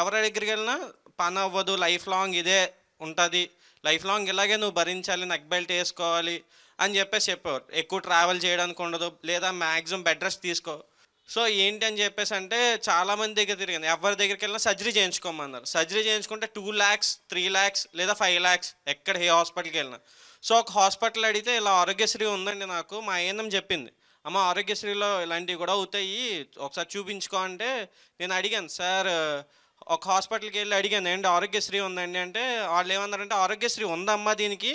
ఎవరి దగ్గరికి వెళ్ళినా పని అవ్వదు, లైఫ్ లాంగ్ ఇదే ఉంటుంది, లైఫ్ లాంగ్ ఇలాగే నువ్వు భరించాలి, నెక్ బెల్ట్ వేసుకోవాలి అని చెప్పేవారు. ఎక్కువ ట్రావెల్ చేయడానికి ఉండదు, లేదా మ్యాక్సిమం బెడ్ రెస్ట్ తీసుకో. సో ఏంటి అని చెప్పేసి అంటే చాలామంది దగ్గర తిరిగాను, ఎవరి దగ్గరికి వెళ్ళినా సర్జరీ చేయించుకోమన్నారు. సర్జరీ చేయించుకుంటే 2 lakhs, 3 lakhs లేదా 5 lakhs ఎక్కడ ఏ హాస్పిటల్కి వెళ్ళినా. సో ఒక హాస్పిటల్ అడిగితే ఇలా ఆరోగ్యశ్రీ ఉందండి, నాకు మా ఏఎన్ఎం చెప్పింది, అమ్మ ఆరోగ్యశ్రీలో ఇలాంటివి కూడా అవుతాయి, ఒకసారి చూపించుకో అంటే నేను అడిగాను, సార్ ఒక హాస్పిటల్కి వెళ్ళి అడిగాను ఏంటి ఆరోగ్యశ్రీ ఉందండి అంటే వాళ్ళు ఏమన్నారంటే ఆరోగ్యశ్రీ ఉందమ్మా, దీనికి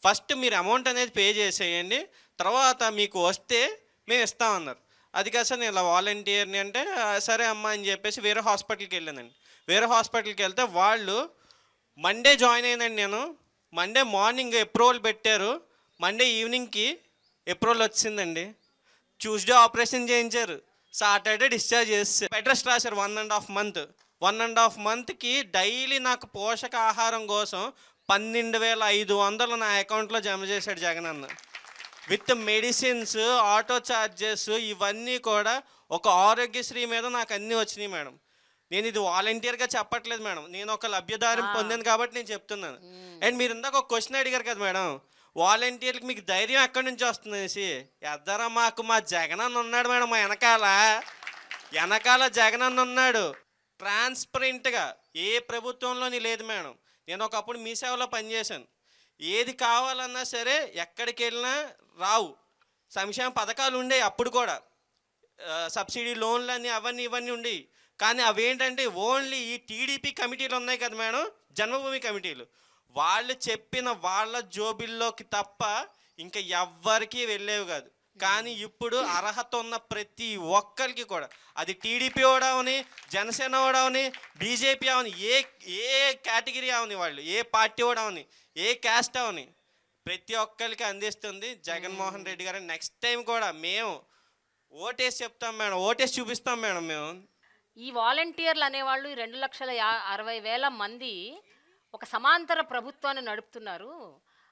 ఫస్ట్ మీరు అమౌంట్ అనేది పే చేసేయండి, తర్వాత మీకు వస్తే మేము ఇస్తామన్నారు. అది కాదు సార్ నేను ఇలా వాలంటీర్ని అంటే సరే అమ్మ అని చెప్పేసి వేరే హాస్పిటల్కి వెళ్ళానండి. వేరే హాస్పిటల్కి వెళ్తే వాళ్ళు మండే జాయిన్ అయినండి. నేను మండే మార్నింగ్ అప్రూవల్ పెట్టారు, మండే ఈవినింగ్కి అప్రూవల్ వచ్చిందండి. ట్యూస్డే ఆపరేషన్ చేయించారు, సాటర్డే డిశ్చార్జ్ చేస్తారు. బెడ్ రెస్ట్ రాశారు 1.5 month. 1.5 monthకి డైలీ నాకు పోషకాహారం కోసం 12,500 నా అకౌంట్లో జమ చేశాడు జగన్ అన్న. విత్ మెడిసిన్స్, ఆటో ఛార్జెస్ ఇవన్నీ కూడా ఒక ఆరోగ్యశ్రీ మీద నాకు అన్నీ వచ్చినాయి మేడం. నేను ఇది వాలంటీర్గా చెప్పట్లేదు మేడం, నేను ఒక లబ్ధిదారం పొందాను కాబట్టి నేను చెప్తున్నాను. అండ్ మీరు ఇందాక ఒక క్వశ్చన్ అడిగారు కదా మేడం, వాలంటీర్లకు మీకు ధైర్యం ఎక్కడి నుంచి వస్తుంది అనేసి. ఎద్దరా మాకు మా జగనన్న ఉన్నాడు మేడం, మా వెనకాల జగనన్న ఉన్నాడు. ట్రాన్స్పరెంట్గా ఏ ప్రభుత్వంలోని లేదు మేడం. నేను ఒకప్పుడు మీ సేవలో పనిచేశాను. ఏది కావాలన్నా సరే ఎక్కడికి వెళ్ళినా రావు. సంక్షేమ పథకాలు ఉండేవి అప్పుడు కూడా, సబ్సిడీ లోన్లు అని అవన్నీ ఇవన్నీ ఉండేవి. కానీ అవేంటంటే ఓన్లీ ఈ టీడీపీ కమిటీలు ఉన్నాయి కదా మేడం, జన్మభూమి కమిటీలు, వాళ్ళు చెప్పిన వాళ్ళ జోబిల్లోకి తప్ప ఇంకా ఎవ్వరికీ వెళ్ళేవి కాదు. కానీ ఇప్పుడు అర్హత ఉన్న ప్రతి ఒక్కరికి కూడా, అది టీడీపీ అవని, జనసేన అవని, బీజేపీ అవని, ఏ కేటగిరీ అవని, వాళ్ళు ఏ పార్టీ అవని, ఏ క్యాస్ట్ అవని, ప్రతి ఒక్కరికి అందిస్తుంది జగన్మోహన్ రెడ్డి గారు. నెక్స్ట్ టైం కూడా మేము ఓటేసి చెప్తాం మేడం, ఓటేసి చూపిస్తాం మేడం మేము. ఈ వాలంటీర్లు అనేవాళ్ళు 2,60,000 మంది ఒక సమాంతర ప్రభుత్వాన్ని నడుపుతున్నారు.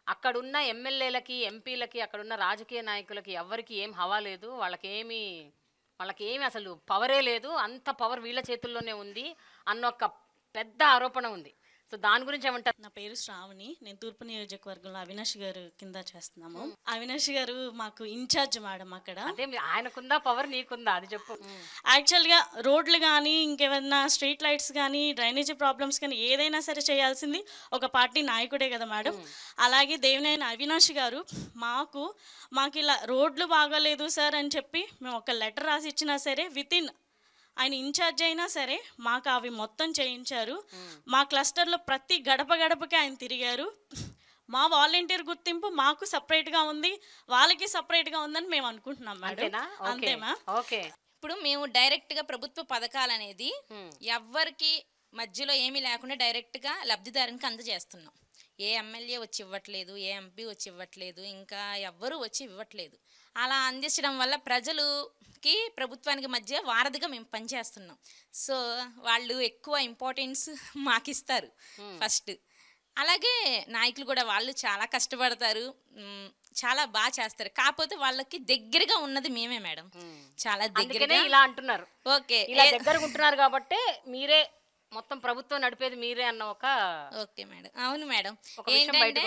అక్కడున్న ఎమ్మెల్యేలకి, ఎంపీలకి, అక్కడున్న రాజకీయ నాయకులకి ఎవరికి ఏం హవా లేదు, వాళ్ళకేమి అసలు పవరే లేదు, అంత పవర్ వీళ్ళ చేతుల్లోనే ఉంది అన్న ఒక పెద్ద ఆరోపణ ఉంది. సో దాని గురించి ఏమంటారు? నా పేరు శ్రావణి, నేను తూర్పు నియోజకవర్గంలో అవినాష్ గారు కింద చేస్తున్నాము. అవినాష్ గారు మాకు ఇన్ఛార్జ్ మేడం అక్కడ. అంటే ఆయనకుందా పవర్, నీకుందా అది చెప్పు. యాక్చువల్గా రోడ్లు కానీ, ఇంకేమైనా స్ట్రీట్ లైట్స్ కానీ, డ్రైనేజీ ప్రాబ్లమ్స్ కానీ ఏదైనా సరే చేయాల్సింది ఒక పార్టీ నాయకుడే కదా మేడం. అలాగే దేవినేని అవినాష్ గారు మాకు ఇలా రోడ్లు బాగాలేదు సార్ అని చెప్పి మేము ఒక లెటర్ రాసి ఇచ్చినా సరే వితిన్ ఆయన ఇన్ఛార్జ్ అయినా సరే మాకు అవి మొత్తం చేయించారు. మా క్లస్టర్లో ప్రతి గడపకి ఆయన తిరిగారు. మా వాలంటీర్ గుర్తింపు మాకు సపరేట్గా ఉంది, వాళ్ళకి సపరేట్గా ఉందని మేము అనుకుంటున్నాం మేడం. అంతేమా? ఓకే. ఇప్పుడు మేము డైరెక్ట్గా ప్రభుత్వ పథకాలు అనేది ఎవ్వరికి మధ్యలో ఏమీ లేకుండా డైరెక్ట్గా లబ్ధిదారునికి అందజేస్తున్నాం. ఏ ఎమ్మెల్యే వచ్చి ఇవ్వట్లేదు, ఏ ఎంపీ వచ్చి ఇవ్వట్లేదు, ఇంకా ఎవ్వరూ వచ్చి ఇవ్వట్లేదు. అలా అందించడం వల్ల ప్రజలుకి ప్రభుత్వానికి మధ్య వారధిగా మేము పనిచేస్తున్నాం. సో వాళ్ళు ఎక్కువ ఇంపార్టెన్స్ మాకు ఇస్తారు ఫస్ట్. అలాగే నాయకులు కూడా వాళ్ళు చాలా కష్టపడతారు, చాలా బాగా చేస్తారు. కాకపోతే వాళ్ళకి దగ్గరగా ఉన్నది మేమే మేడం, చాలా దగ్గరగా. ఇలా అంటున్నారు. ఓకే, ఇలా దగ్గరగా ఉంటున్నారు కాబట్టి మీరే మొత్తం ప్రభుత్వం నడిపేది మీరే అన్న ఒక. ఓకే మేడం, అవును మేడం. ఏంటంటే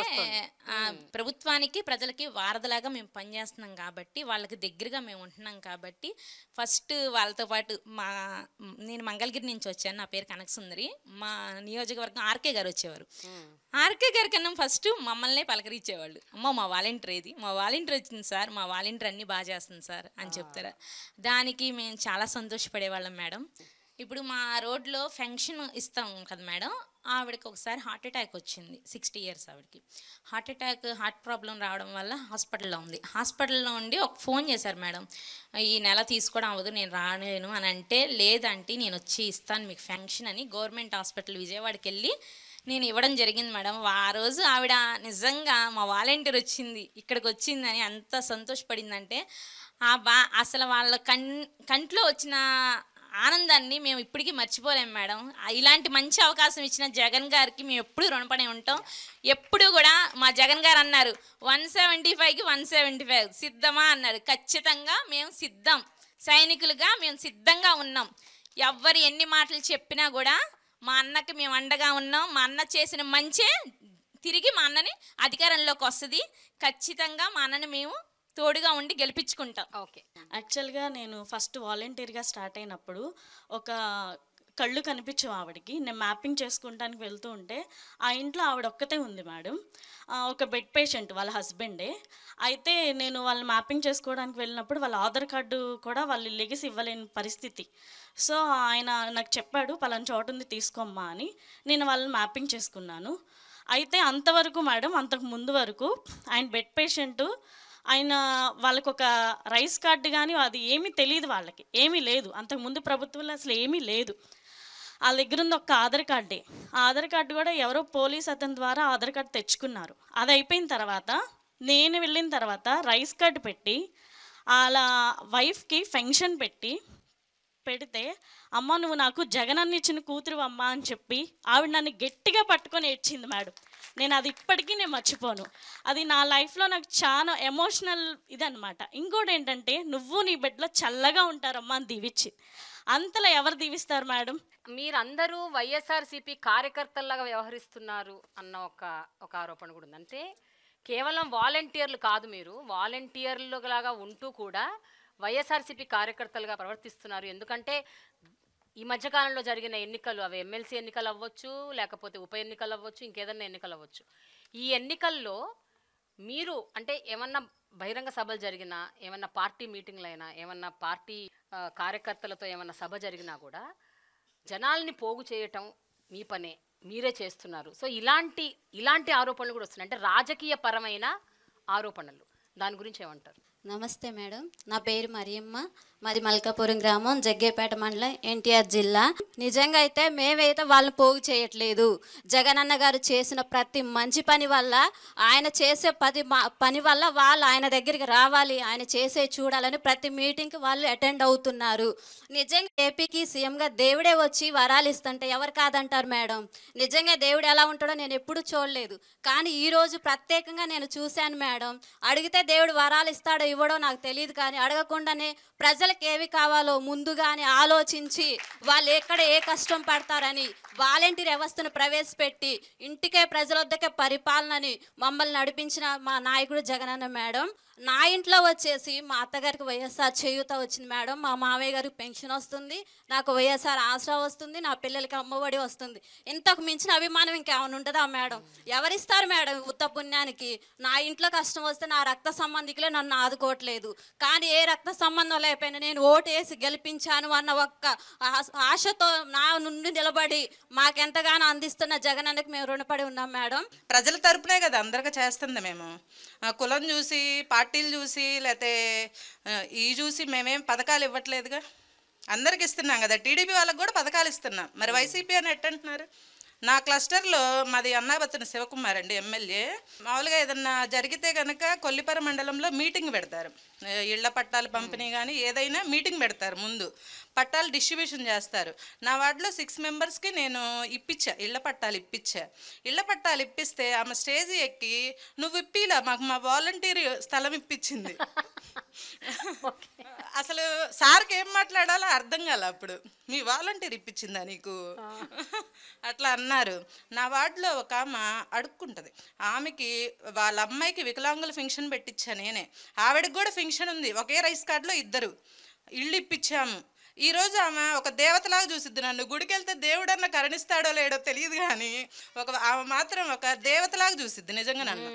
ప్రభుత్వానికి ప్రజలకి వారధలాగా మేము పనిచేస్తున్నాం కాబట్టి, వాళ్ళకి దగ్గరగా మేము ఉంటున్నాం కాబట్టి ఫస్ట్ వాళ్ళతో పాటు నేను మంగళగిరి నుంచి వచ్చాను, నా పేరు కనకసుందరి. మా నియోజకవర్గం ఆర్కే గారు వచ్చేవారు. ఆర్కే గారి కన్నా ఫస్ట్ మమ్మల్నే పలకరించేవాళ్ళు. అమ్మ మా వాలంటీర్ ఏది, మా వాలంటీర్ వచ్చింది సార్, మా వాలంటీర్ అన్నీ బాగా చేస్తుంది సార్ అని చెప్తారా. దానికి మేము చాలా సంతోషపడేవాళ్ళం మేడం. ఇప్పుడు మా రోడ్లో ఫంక్షన్ ఇస్తాం కదా మేడం, ఆవిడకి ఒకసారి హార్ట్ అటాక్ వచ్చింది. 60 years ఆవిడకి హార్ట్ ప్రాబ్లం రావడం వల్ల హాస్పిటల్లో ఉంది. హాస్పిటల్లో ఉండి ఒక ఫోన్ చేశారు మేడం, ఈ నెల తీసుకోవడం అవ్వదు, నేను రాలేను అని అంటే, లేదంటే నేను వచ్చి ఇస్తాను మీకు ఫంక్షన్ అని గవర్నమెంట్ హాస్పిటల్ విజయవాడకి వెళ్ళి నేను ఇవ్వడం జరిగింది మేడం. ఆ రోజు ఆవిడ నిజంగా మా వాలంటీర్ వచ్చింది ఇక్కడికి వచ్చిందని అంత సంతోషపడిందంటే, అసలు వాళ్ళ కంట్లో వచ్చిన ఆనందాన్ని మేము ఇప్పటికీ మర్చిపోలేము మేడం. ఇలాంటి మంచి అవకాశం ఇచ్చిన జగన్ గారికి మేము ఎప్పుడు రుణపడి ఉంటాం. ఎప్పుడు కూడా మా జగన్ గారు అన్నారు 175కి 175 సిద్ధమా అన్నారు. ఖచ్చితంగా మేము సిద్ధం, సైనికులుగా మేము సిద్ధంగా ఉన్నాం. ఎవ్వరు ఎన్ని మాటలు చెప్పినా కూడా మా అన్నకి మేము అండగా ఉన్నాం. మా అన్న చేసిన మంచే తిరిగి మా అన్నని అధికారంలోకి వస్తుంది. ఖచ్చితంగా మా అన్నని మేము తోడుగా ఉండి గెలిపించుకుంటాం. ఓకే. యాక్చువల్గా నేను ఫస్ట్ వాలంటీర్గా స్టార్ట్ అయినప్పుడు ఒక కళ్ళు కనిపించవు ఆవిడకి. నేను మ్యాపింగ్ చేసుకుంటానికి వెళ్తూ ఉంటే ఆ ఇంట్లో ఆవిడ ఒక్కతే ఉంది మేడం, ఒక బెడ్ పేషెంట్, వాళ్ళ హస్బెండే. అయితే నేను వాళ్ళని మ్యాపింగ్ చేసుకోవడానికి వెళ్ళినప్పుడు వాళ్ళ ఆధార్ కార్డు కూడా వాళ్ళు లెగిసి ఇవ్వలేని పరిస్థితి. సో ఆయన నాకు చెప్పాడు పలానా చోటు ఉంది తీసుకోమ్మా అని. నేను వాళ్ళని మ్యాపింగ్ చేసుకున్నాను. అయితే అంతవరకు మేడం, అంతకు ముందు వరకు ఆయన బెడ్ పేషెంటు, ఆయన వాళ్ళకు ఒక రైస్ కార్డు కానీ అది ఏమీ తెలియదు, వాళ్ళకి ఏమీ లేదు. అంతకుముందు ప్రభుత్వంలో అసలు ఏమీ లేదు. వాళ్ళ దగ్గర ఉంది ఒక ఆధార్ కార్డే. ఆ ఆధార్ కార్డు కూడా ఎవరో పోలీస్ అతని ద్వారా ఆధార్ కార్డు తెచ్చుకున్నారు. అది అయిపోయిన తర్వాత నేను వెళ్ళిన తర్వాత రైస్ కార్డు పెట్టి వాళ్ళ వైఫ్కి ఫంక్షన్ పెడితే, అమ్మ నువ్వు నాకు జగనన్న ఇచ్చిన కూతురు అమ్మ అని చెప్పి ఆవిడ నన్ను గట్టిగా పట్టుకొని ఏడ్చింది మేడం. నేను అది ఇప్పటికీ నేను మర్చిపోను. అది నా లైఫ్లో నాకు చాలా ఎమోషనల్ ఇదనమాట. ఇంకోటి ఏంటంటే, నువ్వు నీ బిడ్డలో చల్లగా ఉంటారమ్మా అని దీవిచ్చి. అంతలా ఎవరు దీవిస్తారు మేడం? మీరందరూ వైఎస్ఆర్సీపీ కార్యకర్తల్లాగా వ్యవహరిస్తున్నారు అన్న ఒక ఆరోపణ కూడా ఉంది. అంటే కేవలం వాలంటీర్లు కాదు, మీరు వాలంటీర్లులాగా ఉంటూ కూడా వైఎస్ఆర్సీపీ కార్యకర్తలుగా ప్రవర్తిస్తున్నారు. ఎందుకంటే ఈ మధ్యకాలంలో జరిగిన ఎన్నికలు, అవి ఎమ్మెల్సీ ఎన్నికలు అవ్వచ్చు, లేకపోతే ఉప ఎన్నికలు అవ్వచ్చు, ఇంకేదన్నా ఎన్నికలు అవ్వచ్చు. ఈ ఎన్నికల్లో మీరు అంటే ఏమన్నా బహిరంగ సభలు జరిగినా, ఏమన్నా పార్టీ మీటింగ్లు అయినా, ఏమన్నా పార్టీ కార్యకర్తలతో ఏమన్నా సభ జరిగినా కూడా జనాల్ని పోగు చేయటం మీ పనే, మీరే చేస్తున్నారు. సో ఇలాంటి ఆరోపణలు కూడా వస్తున్నాయి. అంటే రాజకీయ పరమైన ఆరోపణలు, దాని గురించి ఏమంటారు? నమస్తే మేడం, నా పేరు మరియమ్మ, మాది మల్కాపురం గ్రామం, జగ్గేపేట మండలం, ఎన్టీఆర్ జిల్లా. నిజంగా అయితే మేమైతే వాళ్ళని పోగు చేయట్లేదు. జగనన్న గారు చేసిన ప్రతి మంచి పని వల్ల, ఆయన చేసే పని వల్ల వాళ్ళు ఆయన దగ్గరికి రావాలి, ఆయన చేసే చూడాలని ప్రతి మీటింగ్కి వాళ్ళు అటెండ్ అవుతున్నారు. నిజంగా ఏపీకి సీఎంగా దేవుడే వచ్చి వరాలు ఇస్తుంటే ఎవరు కాదంటారు మేడం? నిజంగా దేవుడు ఎలా ఉంటాడో నేను ఎప్పుడూ చూడలేదు, కానీ ఈరోజు ప్రత్యేకంగా నేను చూశాను మేడం. అడిగితే దేవుడు వరాలు ఇస్తాడో ఇవ్వడో నాకు తెలియదు, కానీ అడగకుండానే ప్రజలకు ఏవి కావాలో ముందుగానే ఆలోచించి వాళ్ళు ఎక్కడ ఏ కష్టం పడతారని వాలంటీర్ వ్యవస్థను ప్రవేశపెట్టి ఇంటికే ప్రజల వద్దకే పరిపాలనని మమ్మల్ని నడిపించిన మా నాయకుడు జగనన్న మేడం. నా ఇంట్లో వచ్చేసి మా అత్తగారికి వైఎస్ఆర్ చేయూత వచ్చింది మేడం, మా మావయ్య గారికి పెన్షన్ వస్తుంది, నాకు వైఎస్ఆర్ ఆసరా వస్తుంది, నా పిల్లలకి అమ్మఒడి వస్తుంది. ఇంతకు మించిన అభిమానం ఇంకేమైనా ఉంటుందా మేడం? ఎవరిస్తారు మేడం ఉత్త పుణ్యానికి? నా ఇంట్లో కష్టం వస్తే నా రక్త సంబంధికులే నన్ను ఆదుకోవట్లేదు, కానీ ఏ రక్త సంబంధం లేకపోయినా నేను ఓటేసి గెలిపించాను అన్న ఒక్క ఆశతో నా నుండి నిలబడి మాకెంతగానో అందిస్తున్న జగనన్నకి మేము రుణపడి ఉన్నాం మేడం. ప్రజల తరపునే కదా అందరికీ చేస్తుంది. మేము కులం చూసి, పార్టీలు చూసి, లేకపోతే ఈ చూసి మేమేం పథకాలు ఇవ్వట్లేదుగా, అందరికి ఇస్తున్నాం కదా. టీడీపీ వాళ్ళకి కూడా పథకాలు ఇస్తున్నాం, మరి వైసీపీ అని ఎట్టంటున్నారు? నా క్లస్టర్లో మాది అన్నాబత్తున శివకుమార్ అండి, ఎమ్మెల్యే. మామూలుగా ఏదన్నా జరిగితే కనుక కొల్లిపర మండలంలో మీటింగ్ పెడతారు, ఇళ్ల పట్టాలు పంపిణీ కానీ ఏదైనా మీటింగ్ పెడతారు, ముందు పట్టాలు డిస్ట్రిబ్యూషన్ చేస్తారు. నా వార్డులో 6 మెంబర్స్కి నేను ఇప్పించా, ఇళ్ల పట్టాలు ఇప్పించా. ఇళ్ల పట్టాలు ఇప్పిస్తే ఆమె స్టేజ్ ఎక్కి నువ్వు ఇప్పిలా, మాకు మా వాలంటీర్ స్థలం ఇప్పించింది. అసలు సార్కి ఏం మాట్లాడాలో అర్థం కాల. అప్పుడు మీ వాలంటీర్ ఇప్పించిందా నీకు అట్లా అన్నారు. నా వార్డులో ఒక ఆమె అడుక్కుంటుంది, ఆమెకి వాళ్ళ అమ్మాయికి వికలాంగుల ఫంక్షన్ పెట్టించా నేనే. ఆవిడకి కూడా ఫంక్షన్ ఉంది, ఒకే రైస్ కార్డులో 2 ఇళ్ళు ఇప్పించాము. ఈరోజు ఆమె ఒక దేవతలాగా చూసిద్ది నన్ను. గుడికి వెళ్తే దేవుడన్నా కరుణిస్తాడో లేడో తెలియదు, కానీ ఆమె మాత్రం ఒక దేవతలాగా చూసిద్ది నిజంగా నన్ను.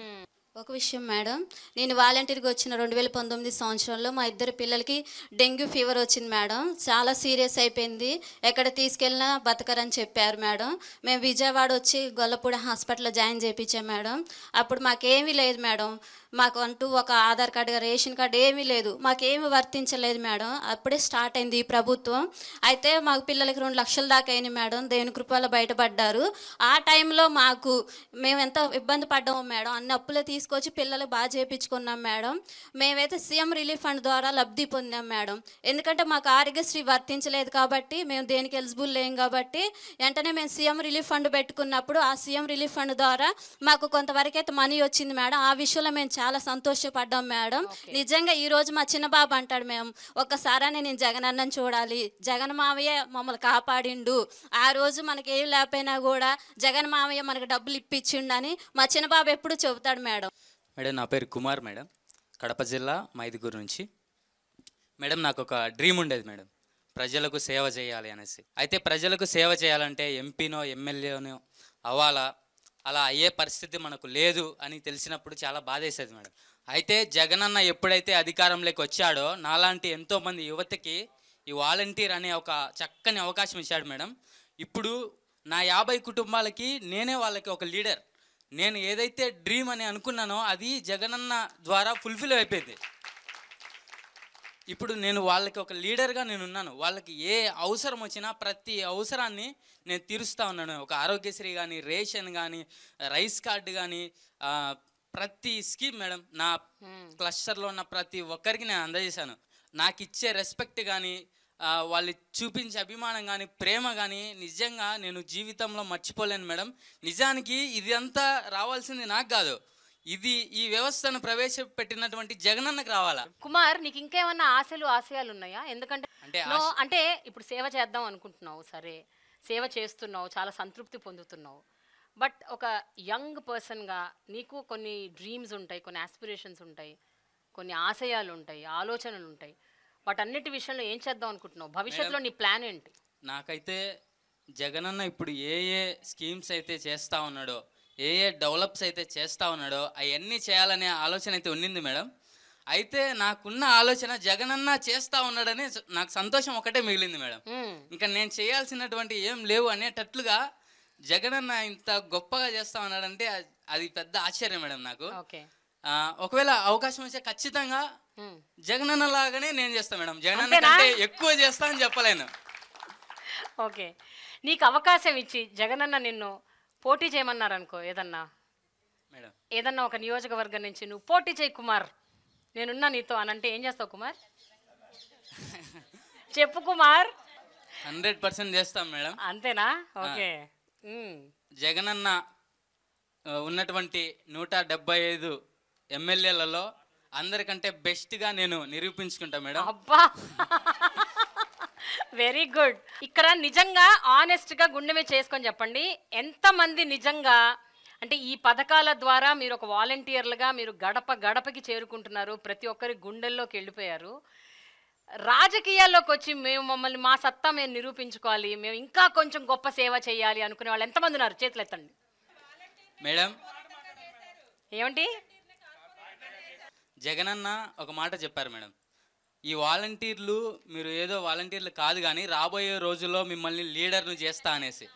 ఒక విషయం మేడం, నేను వాలంటీర్గా వచ్చిన 2019 సంవత్సరంలో మా 2 పిల్లలకి డెంగ్యూ ఫీవర్ వచ్చింది మేడం. చాలా సీరియస్ అయిపోయింది, ఎక్కడ తీసుకెళ్ళినా బతకరని చెప్పారు మేడం. మేము విజయవాడ వచ్చి గొల్లపూడి హాస్పిటల్లో జాయిన్ చేయించాం మేడం. అప్పుడు మాకేమీ లేదు మేడం, మాకు అంటూ ఒక ఆధార్ కార్డు, రేషన్ కార్డు ఏమీ లేదు, మాకేమీ వర్తించలేదు మేడం. అప్పుడే స్టార్ట్ అయింది ఈ ప్రభుత్వం. అయితే మాకు పిల్లలకి 2 లక్షల దాకా అయింది మేడం, దేవుని కృపలో బయటపడ్డారు. ఆ టైంలో మేము ఎంత ఇబ్బంది పడ్డాము మేడం, అన్ని అప్పులే తీసుకొచ్చి పిల్లలకు బాగా చేయించుకున్నాం మేడం. మేమైతే సీఎం రిలీఫ్ ఫండ్ ద్వారా లబ్ధి పొందాం మేడం. ఎందుకంటే మాకు ఆరోగ్యశ్రీ వర్తించలేదు కాబట్టి, మేము దేనికి ఎలిజిబుల్ లేం కాబట్టి, వెంటనే మేము సీఎం రిలీఫ్ ఫండ్ పెట్టుకున్నప్పుడు ఆ సీఎం రిలీఫ్ ఫండ్ ద్వారా మాకు కొంతవరకు అయితే మనీ వచ్చింది మేడం. ఆ విషయంలో మేము చాలా సంతోషపడ్డాం మేడం. నిజంగా ఈరోజు మా చిన్న బాబు అంటాడు, మేము ఒక్కసారి నేను జగనన్నని చూడాలి, జగన్ మావయ్య మమ్మల్ని కాపాడిండు, ఆ రోజు మనకి ఏం లేకపోయినా కూడా జగన్ మావయ్య మనకు డబ్బులు ఇప్పించిండని మా చిన్న బాబు ఎప్పుడు చెబుతాడు మేడం. మేడం నా పేరు కుమార్ మేడం, కడప జిల్లా మైదుగురు నుంచి. మేడం నాకు ఒక డ్రీమ్ ఉండేది మేడం, ప్రజలకు సేవ చేయాలి అనేసి. అయితే ప్రజలకు సేవ చేయాలంటే ఎంపీనో ఎమ్మెల్యేనో అవ్వాలా, అలా అయ్యే పరిస్థితి మనకు లేదు అని తెలిసినప్పుడు చాలా బాధేసేది మేడం. అయితే జగనన్న ఎప్పుడైతే అధికారంలోకి వచ్చాడో నాలాంటి ఎంతోమంది యువతకి ఈ వాలంటీర్ అనే ఒక చక్కని అవకాశం ఇచ్చాడు మేడం. ఇప్పుడు నా 50 కుటుంబాలకి నేనే వాళ్ళకి ఒక లీడర్. నేను ఏదైతే డ్రీమ్ అని అనుకున్నానో అది జగనన్న ద్వారా ఫుల్ఫిల్ అయిపోయింది. ఇప్పుడు నేను వాళ్ళకి ఒక లీడర్గా నేను ఉన్నాను. వాళ్ళకి ఏ అవసరం వచ్చినా ప్రతి అవసరాన్ని నేను తీరుస్తూ ఉన్నాను. ఒక ఆరోగ్యశ్రీ కానీ, రేషన్ కానీ, రైస్ కార్డు కానీ, ప్రతి స్కీమ్ మేడం నా క్లస్టర్లో ఉన్న ప్రతి ఒక్కరికి నేను అందజేశాను. నాకు ఇచ్చే రెస్పెక్ట్ కానీ, వాళ్ళు చూపించే అభిమానం కానీ, ప్రేమ కానీ నిజంగా నేను జీవితంలో మర్చిపోలేను మేడం. నిజానికి ఇది అంతా రావాల్సింది నాకు కాదు, ఇది ఈ వ్యవస్థను ప్రవేశపెట్టినటువంటి జగనన్నకు రావాలా. కుమార్, నీకు ఇంకేమన్నా ఆశయాలు ఉన్నాయా? ఎందుకంటే అంటే ఇప్పుడు సేవ చేద్దాం అనుకుంటున్నావు, సరే సేవ చేస్తున్నావు, చాలా సంతృప్తి పొందుతున్నావు. బట్ ఒక యంగ్ పర్సన్గా నీకు కొన్ని డ్రీమ్స్ ఉంటాయి, కొన్ని ఆస్పిరేషన్స్ ఉంటాయి, కొన్ని ఆశయాలు ఉంటాయి, ఆలోచనలు ఉంటాయి. వాటన్నిటి విషయంలో ఏం చేద్దాం అనుకుంటున్నావు? భవిష్యత్తులో నీ ప్లాన్ ఏంటి? నాకైతే జగనన్న ఇప్పుడు ఏ స్కీమ్స్ అయితే చేస్తూ ఉన్నాడో, ఏ డెవలప్స్ అయితే చేస్తూ ఉన్నాడో అవన్నీ చేయాలనే ఆలోచన అయితే ఉండింది మేడం. అయితే నాకున్న ఆలోచన జగనన్న చేస్తూ ఉన్నాడని నాకు సంతోషం ఒకటే మిగిలింది మేడం. ఇంకా నేను చేయాల్సినటువంటి ఏం లేవు అనేటట్లుగా జగనన్న ఇంత గొప్పగా చేస్తూ ఉన్నాడంటే అది పెద్ద ఆశ్చర్యం మేడం నాకు. ఒకవేళ అవకాశం వస్తే ఖచ్చితంగా జగనన్న లాగానే నేను చేస్తాను మేడం. జగనన్న అంతేనా? కంటే ఎక్కువ చేస్తా అని చెప్పలేను. ఓకే, నీకు అవకాశం ఇచ్చి జగనన్న నిన్ను పోటీ చేయమన్నారు అనుకో, ఏదన్నా మేడం ఏదన్నా ఒక నియోజకవర్గం నుంచి నువ్వు పోటీ చేయి కుమార్, నేనున్నా నీతో అని అంటే ఏం చేస్తావు కుమార్? చెప్పు కుమార్. 100% చేస్తాం మేడం. అంతేనా? ఓకే. జగనన్న ఉన్నటువంటి 175 ఎమ్మెల్యేలలో అందరికంటే బెస్ట్గా నేను నిరూపించుకుంటా మేడం. అబ్బా, వెరీ గుడ్. ఇక్కడ నిజంగా ఆనెస్ట్గా గుండె మీద చేసుకొని చెప్పండి, ఎంతమంది నిజంగా అంటే ఈ పథకాల ద్వారా మీరు ఒక వాలంటీర్లుగా మీరు గడప గడపకి చేరుకుంటున్నారు, ప్రతి ఒక్కరి గుండెల్లోకి వెళ్ళిపోయారు. రాజకీయాల్లోకి వచ్చి మేము మమ్మల్ని మా సత్తా మేము నిరూపించుకోవాలి, మేము ఇంకా కొంచెం గొప్ప సేవ చేయాలి అనుకునే వాళ్ళు ఎంతమంది ఉన్నారు? చేతులు ఎత్తండి మేడం. ఏమండి? జగనన్న ఒక మాట చెప్పారు మేడం, ఈ వాలంటీర్లు మీరు ఏదో వాలంటీర్లు కాదు కానీ రాబోయే రోజుల్లో మిమ్మల్ని లీడర్ను చేస్తా అనేసి.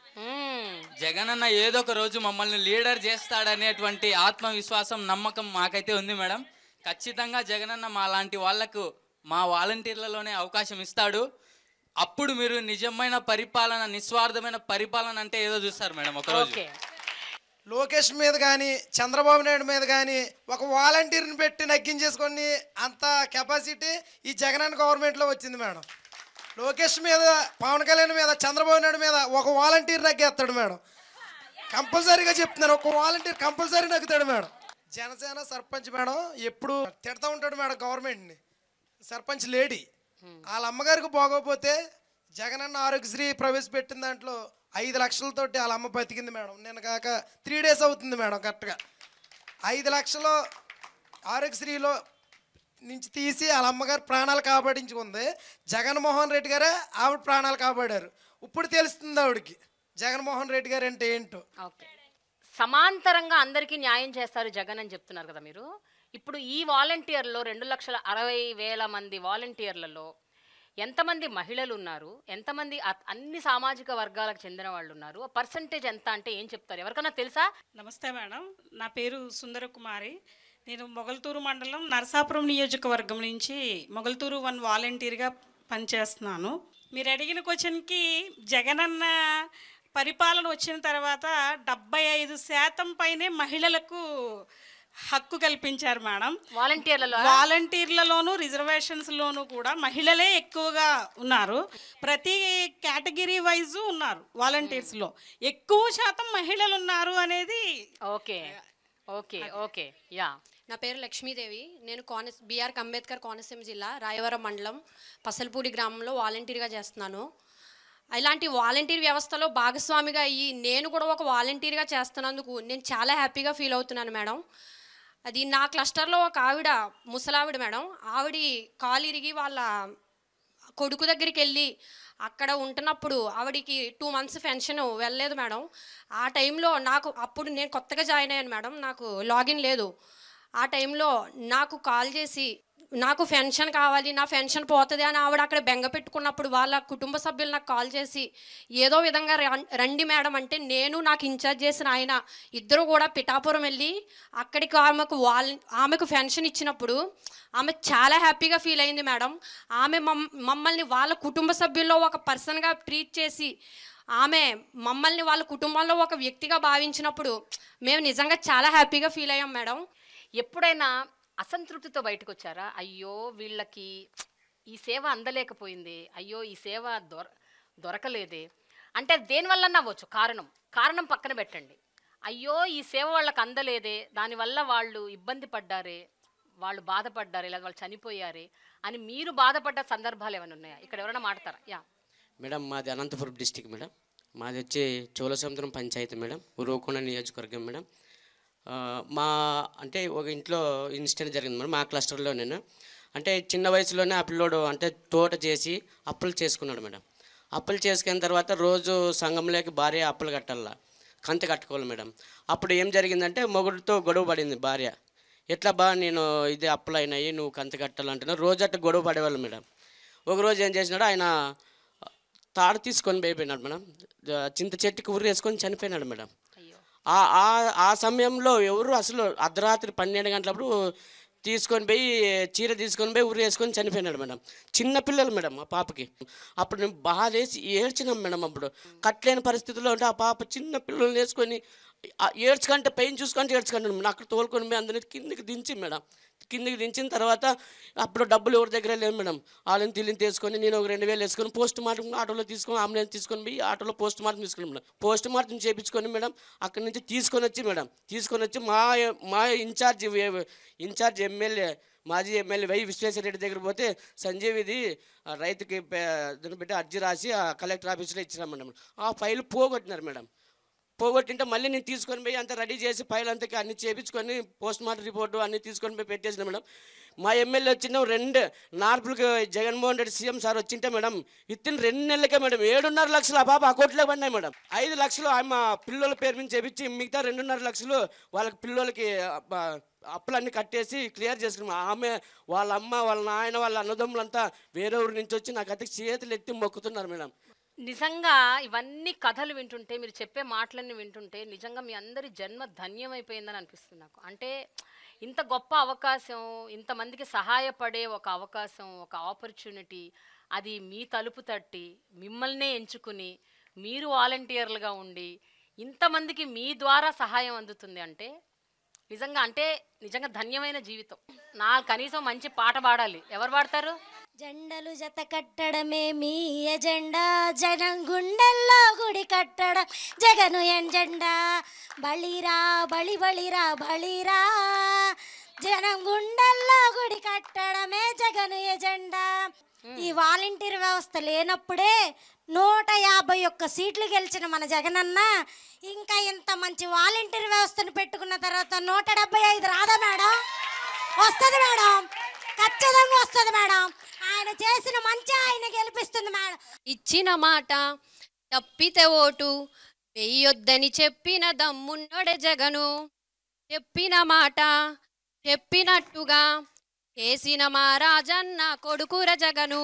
జగనన్న ఏదో ఒక రోజు మమ్మల్ని లీడర్ చేస్తాడనేటువంటి ఆత్మవిశ్వాసం నమ్మకం మాకైతే ఉంది మేడం. ఖచ్చితంగా జగనన్న మా లాంటి వాళ్లకు మా వాలంటీర్లలోనే అవకాశం ఇస్తాడు. అప్పుడు మీరు నిజమైన పరిపాలన, నిస్వార్థమైన పరిపాలన అంటే ఏదో చూస్తారు మేడం ఒకరోజు. లోకేష్ మీద కానీ చంద్రబాబు నాయుడు మీద కానీ ఒక వాలంటీర్ని పెట్టి నగ్గించేసుకొని అంత కెపాసిటీ ఈ జగనన్న గవర్నమెంట్లో వచ్చింది మేడం. లోకేష్ మీద, పవన్ కళ్యాణ్ మీద, చంద్రబాబు నాయుడు మీద ఒక వాలంటీర్ నగ్గేస్తాడు మేడం. కంపల్సరీగా చెప్తున్నాను, ఒక వాలంటీర్ కంపల్సరీ నగ్గుతాడు మేడం. జనసేన సర్పంచ్ మేడం ఎప్పుడు తిడతా ఉంటాడు మేడం గవర్నమెంట్ని. సర్పంచ్ లేడీ వాళ్ళ అమ్మగారికి బాగోపోతే జగనన్న ఆరోగ్యశ్రీ ప్రవేశపెట్టిన దాంట్లో 5 లక్షలతోటి వాళ్ళ అమ్మ బతికింది మేడం. నేను కాక 3 డేస్ అవుతుంది మేడం కరెక్ట్గా. 5 లక్షలు ఆరోగ్యశ్రీలో నుంచి తీసి వాళ్ళ అమ్మగారు ప్రాణాలు కాపాడించుకుంది. జగన్మోహన్ రెడ్డి గారే ఆవిడ ప్రాణాలు కాపాడారు. ఇప్పుడు తెలుస్తుంది ఆవిడకి జగన్మోహన్ రెడ్డి గారు అంటే ఏంటో. ఓకే, సమాంతరంగా అందరికీ న్యాయం చేస్తారు జగన్ అని చెప్తున్నారు కదా మీరు. ఇప్పుడు ఈ వాలంటీర్లో 2,60,000 మంది వాలంటీర్లలో ఎంతమంది మహిళలు ఉన్నారు, ఎంతమంది అన్ని సామాజిక వర్గాలకు చెందిన వాళ్ళు ఉన్నారు, పర్సంటేజ్ ఎంత అంటే ఏం చెప్తారు? ఎవరికైనా తెలుసా? నమస్తే మేడం, నా పేరు సుందరకుమారి. నేను మొగల్తూరు మండలం నరసాపురం నియోజకవర్గం నుంచి మొగల్తూరు 1 వాలంటీర్గా పనిచేస్తున్నాను. మీరు అడిగిన క్వశ్చన్కి జగనన్న పరిపాలన వచ్చిన తర్వాత 75% పైనే మహిళలకు హక్కు కల్పించారు మేడం. వాలంటీర్లలోనూ రిజర్వేషన్స్లోనూ కూడా మహిళలే ఎక్కువగా ఉన్నారు. ప్రతి కేటగిరీ వైజు ఉన్నారు వాలంటీర్స్లో, ఎక్కువ శాతం మహిళలు ఉన్నారు అనేది. Okay okay okay yeah. నా పేరు లక్ష్మీదేవి. నేను బిఆర్ అంబేద్కర్ కోనసీమ జిల్లా రాయవరం మండలం పసలపూడి గ్రామంలో వాలంటీర్గా చేస్తున్నాను. ఇలాంటి వాలంటీర్ వ్యవస్థలో భాగస్వామిగా అయ్యి నేను కూడా ఒక వాలంటీర్గా చేస్తున్నందుకు నేను చాలా హ్యాపీగా ఫీల్ అవుతున్నాను మేడం. అది నా క్లస్టర్లో ఒక ఆవిడ, ముసలావిడ మేడం, ఆవిడ కాలు ఇరిగి వాళ్ళ కొడుకు దగ్గరికి వెళ్ళి అక్కడ ఉంటున్నప్పుడు ఆవిడికి 2 months పెన్షన్ వెళ్ళలేదు మేడం. ఆ టైంలో నాకు, అప్పుడు నేను కొత్తగా జాయిన్ అయ్యాను మేడం, నాకు లాగిన్ లేదు. ఆ టైంలో నాకు కాల్ చేసి నాకు పెన్షన్ కావాలి, నా పెన్షన్ పోతుంది అని ఆవిడ అక్కడ బెంగ పెట్టుకున్నప్పుడు వాళ్ళ కుటుంబ సభ్యులు నాకు కాల్ చేసి ఏదో విధంగా రండి మేడం అంటే, నేను నాకు ఇన్ఛార్జ్ చేసిన ఆయన ఇద్దరు కూడా పిఠాపురం వెళ్ళి అక్కడికి ఆమెకు పెన్షన్ ఇచ్చినప్పుడు ఆమె చాలా హ్యాపీగా ఫీల్ అయింది మేడం. ఆమె మమ్మల్ని వాళ్ళ కుటుంబ సభ్యుల్లో ఒక పర్సన్గా ట్రీట్ చేసి ఆమె మమ్మల్ని వాళ్ళ కుటుంబంలో ఒక వ్యక్తిగా భావించినప్పుడు మేము నిజంగా చాలా హ్యాపీగా ఫీల్ అయ్యాం మేడం. ఎప్పుడైనా అసంతృప్తితో బయటకు వచ్చారా? అయ్యో వీళ్ళకి ఈ సేవ అందలేకపోయింది, అయ్యో ఈ సేవ దొరకలేదే అంటే దేనివల్ల అవ్వచ్చు, కారణం పక్కన పెట్టండి. అయ్యో ఈ సేవ వాళ్ళకి అందలేదే, దానివల్ల వాళ్ళు ఇబ్బంది పడ్డారే, వాళ్ళు బాధపడ్డారే, లేదా వాళ్ళు చనిపోయారే అని మీరు బాధపడ్డ సందర్భాలు ఏమైనా ఉన్నాయా? ఇక్కడ ఎవరైనా మాట్లాడతారా? యా మేడం, మాది అనంతపురం డిస్టిక్ మేడం. మాది వచ్చి చోళసముద్రం పంచాయతీ మేడం, ఉరువకొండ నియోజకవర్గం మేడం. మా అంటే ఒక ఇంట్లో ఇన్సిడెంట్ జరిగింది మేడం, మా క్లస్టర్లో. నేను అంటే చిన్న వయసులోనే ఆ పిల్లోడు అంటే తోట చేసి అప్పులు చేసుకున్నాడు మేడం. అప్పులు చేసుకున్న తర్వాత రోజు సంఘంలోకి భార్య అప్పులు కట్టాల, కంతి కట్టుకోవాలి మేడం. అప్పుడు ఏం జరిగిందంటే మొగుడితో గొడవ పడింది భార్య. ఎట్లా బా నేను ఇది అప్పులు అయినాయి, నువ్వు కంతి కట్టాలంటున్నావు, రోజు అట్లా గొడవ పడేవాళ్ళు మేడం. ఒకరోజు ఏం చేసినాడు, ఆయన తాడు తీసుకొని పోయిపోయినాడు మేడం, చింత చెట్టుకి ఉరి వేసుకొని చనిపోయినాడు మేడం. ఆ సమయంలో ఎవరు అసలు అర్ధరాత్రి 12 గంటలప్పుడు తీసుకొని పోయి చీర తీసుకొని పోయి ఊరు వేసుకొని చనిపోయినాడు మేడం. చిన్న పిల్లలు మేడం మా పాపకి. అప్పుడు నేను బాధేసి ఏడ్చినాం మేడం. అప్పుడు కట్టలేని పరిస్థితుల్లో ఉంటే ఆ పాప చిన్న పిల్లల్ని వేసుకొని ఏడ్చుకుంటే పెయిన్ చూసుకుంటే ఏడ్చుకుంటాను మేడం. అక్కడ తోలుకొని పోయి అందరినీ కిందికి దించి మేడం. కిందికి దించిన తర్వాత అప్పుడు డబ్బులు ఎవరి దగ్గర లేవు మేడం. వాళ్ళని తిల్లిని తీసుకొని నేను ఒక 2000 వేసుకొని పోస్ట్ మార్టం ఆటోలో తీసుకొని అంబులెన్స్ తీసుకొని పోయి ఆటోలో పోస్ట్ మార్టం తీసుకుని మేడం. పోస్ట్ మార్టం చేయించుకొని మేడం అక్కడి నుంచి తీసుకొని వచ్చి మా ఇన్ఛార్జ్ ఎమ్మెల్యే మాజీ ఎమ్మెల్యే వై విశ్వేశ్వరరెడ్డి దగ్గర పోతే సంజీవ్ ఇది రైతుకి దాన్ని పెట్టి అర్జీ రాసి ఆ కలెక్టర్ ఆఫీస్లో ఇచ్చినాం మేడం. ఆ ఫైల్ పోగొట్టినారు మేడం. పోగొట్టింటే మళ్ళీ నేను తీసుకొని పోయి అంతా రెడీ చేసి ఫైల్ అంతా అన్ని చేయించుకొని పోస్ట్ మార్టం రిపోర్టు అన్నీ తీసుకొని పోయి పెట్టేసిన మేడం. మా ఎమ్మెల్యే వచ్చిన 2 నార్పులకి జగన్మోహన్ రెడ్డి సీఎం సార్ వచ్చింటే మేడం విత్తిన 2 నెలలకే మేడం 7.5 లక్షలు ఆ పాప అకౌంట్లో పడినాయి మేడం. 5 లక్షలు ఆమె పిల్లల పేరు మీద చేపించి మిగతా 2.5 లక్షలు వాళ్ళకి పిల్లలకి అప్పులన్నీ కట్టేసి క్లియర్ చేసుకున్నాం. ఆమె వాళ్ళ అమ్మ వాళ్ళ నాయన వాళ్ళ అన్నదమ్ములంతా వేరే ఊరి నుంచి వచ్చి నాకు అతికి చేతులు ఎత్తి మొక్కుతున్నారు మేడం. నిజంగా ఇవన్నీ కథలు వింటుంటే, మీరు చెప్పే మాటలన్నీ వింటుంటే నిజంగా మీ అందరి జన్మ ధన్యమైపోయిందని అనిపిస్తుంది నాకు. అంటే ఇంత గొప్ప అవకాశం, ఇంతమందికి సహాయపడే ఒక అవకాశం, ఒక ఆపర్చునిటీ, అది మీ తలుపు తట్టి మిమ్మల్నే ఎంచుకుని మీరు వాలంటీర్లుగా ఉండి ఇంతమందికి మీ ద్వారా సహాయం అందుతుంది అంటే నిజంగా ధన్యమైన జీవితం. కనీసం మంచి పాట పాడాలి. ఎవరు పాడతారు? జెండలు జత కట్టడమే మీ ఎజెండా, జనం గుండెల్లో గుడి కట్టడం జగను ఎజెండా. బలిరా బలి బలిరా బలిరా, జనం గుండెల్లో గుడి కట్టడమే జగను ఎజెండా. ఈ వాలంటీర్ వ్యవస్థ లేనప్పుడే 151 సీట్లు గెలిచిన మన జగనన్న ఇంకా ఇంత మంచి వాలంటీర్ వ్యవస్థను పెట్టుకున్న తర్వాత 175 రాదా మేడం? వస్తుంది మేడం, ఖచ్చితంగా వస్తుంది మేడం. ఆయన చేసిన మంచి ఆయన గెలిపిస్తుంది మేడం. ఇచ్చిన మాట తప్పితే ఓటు వెయ్యొద్దని చెప్పిన దమ్మున్నోడే జగను. చెప్పిన మాట చెప్పినట్టుగా చేసిన మా రాజన్న కొడుకుర జగను.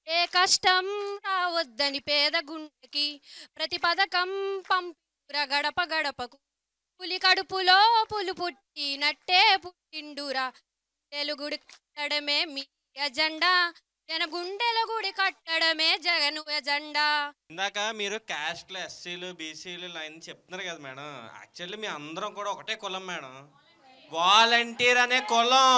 ఏ కష్టం రావద్దని పేద గుండెకి ప్రతి పథకం పంపిర గడప గడపకు. పులి కడుపులో పులు పుట్టినట్టే పుట్టిండురా. తెలుగుడి కట్టడమే మీ ఎజెండా, జన గుండెల గుడి కట్టడమే జగను ఎజెండా. ఇందాక మీరు క్యాస్ట్లు ఎస్సీలు బీసీలు లైన్ చెప్తున్నారు కదా మేడం. యాక్చువల్లీ మీ అందరం కూడా ఒకటే కులం మేడం, వాలంటీర్ అనే కులం.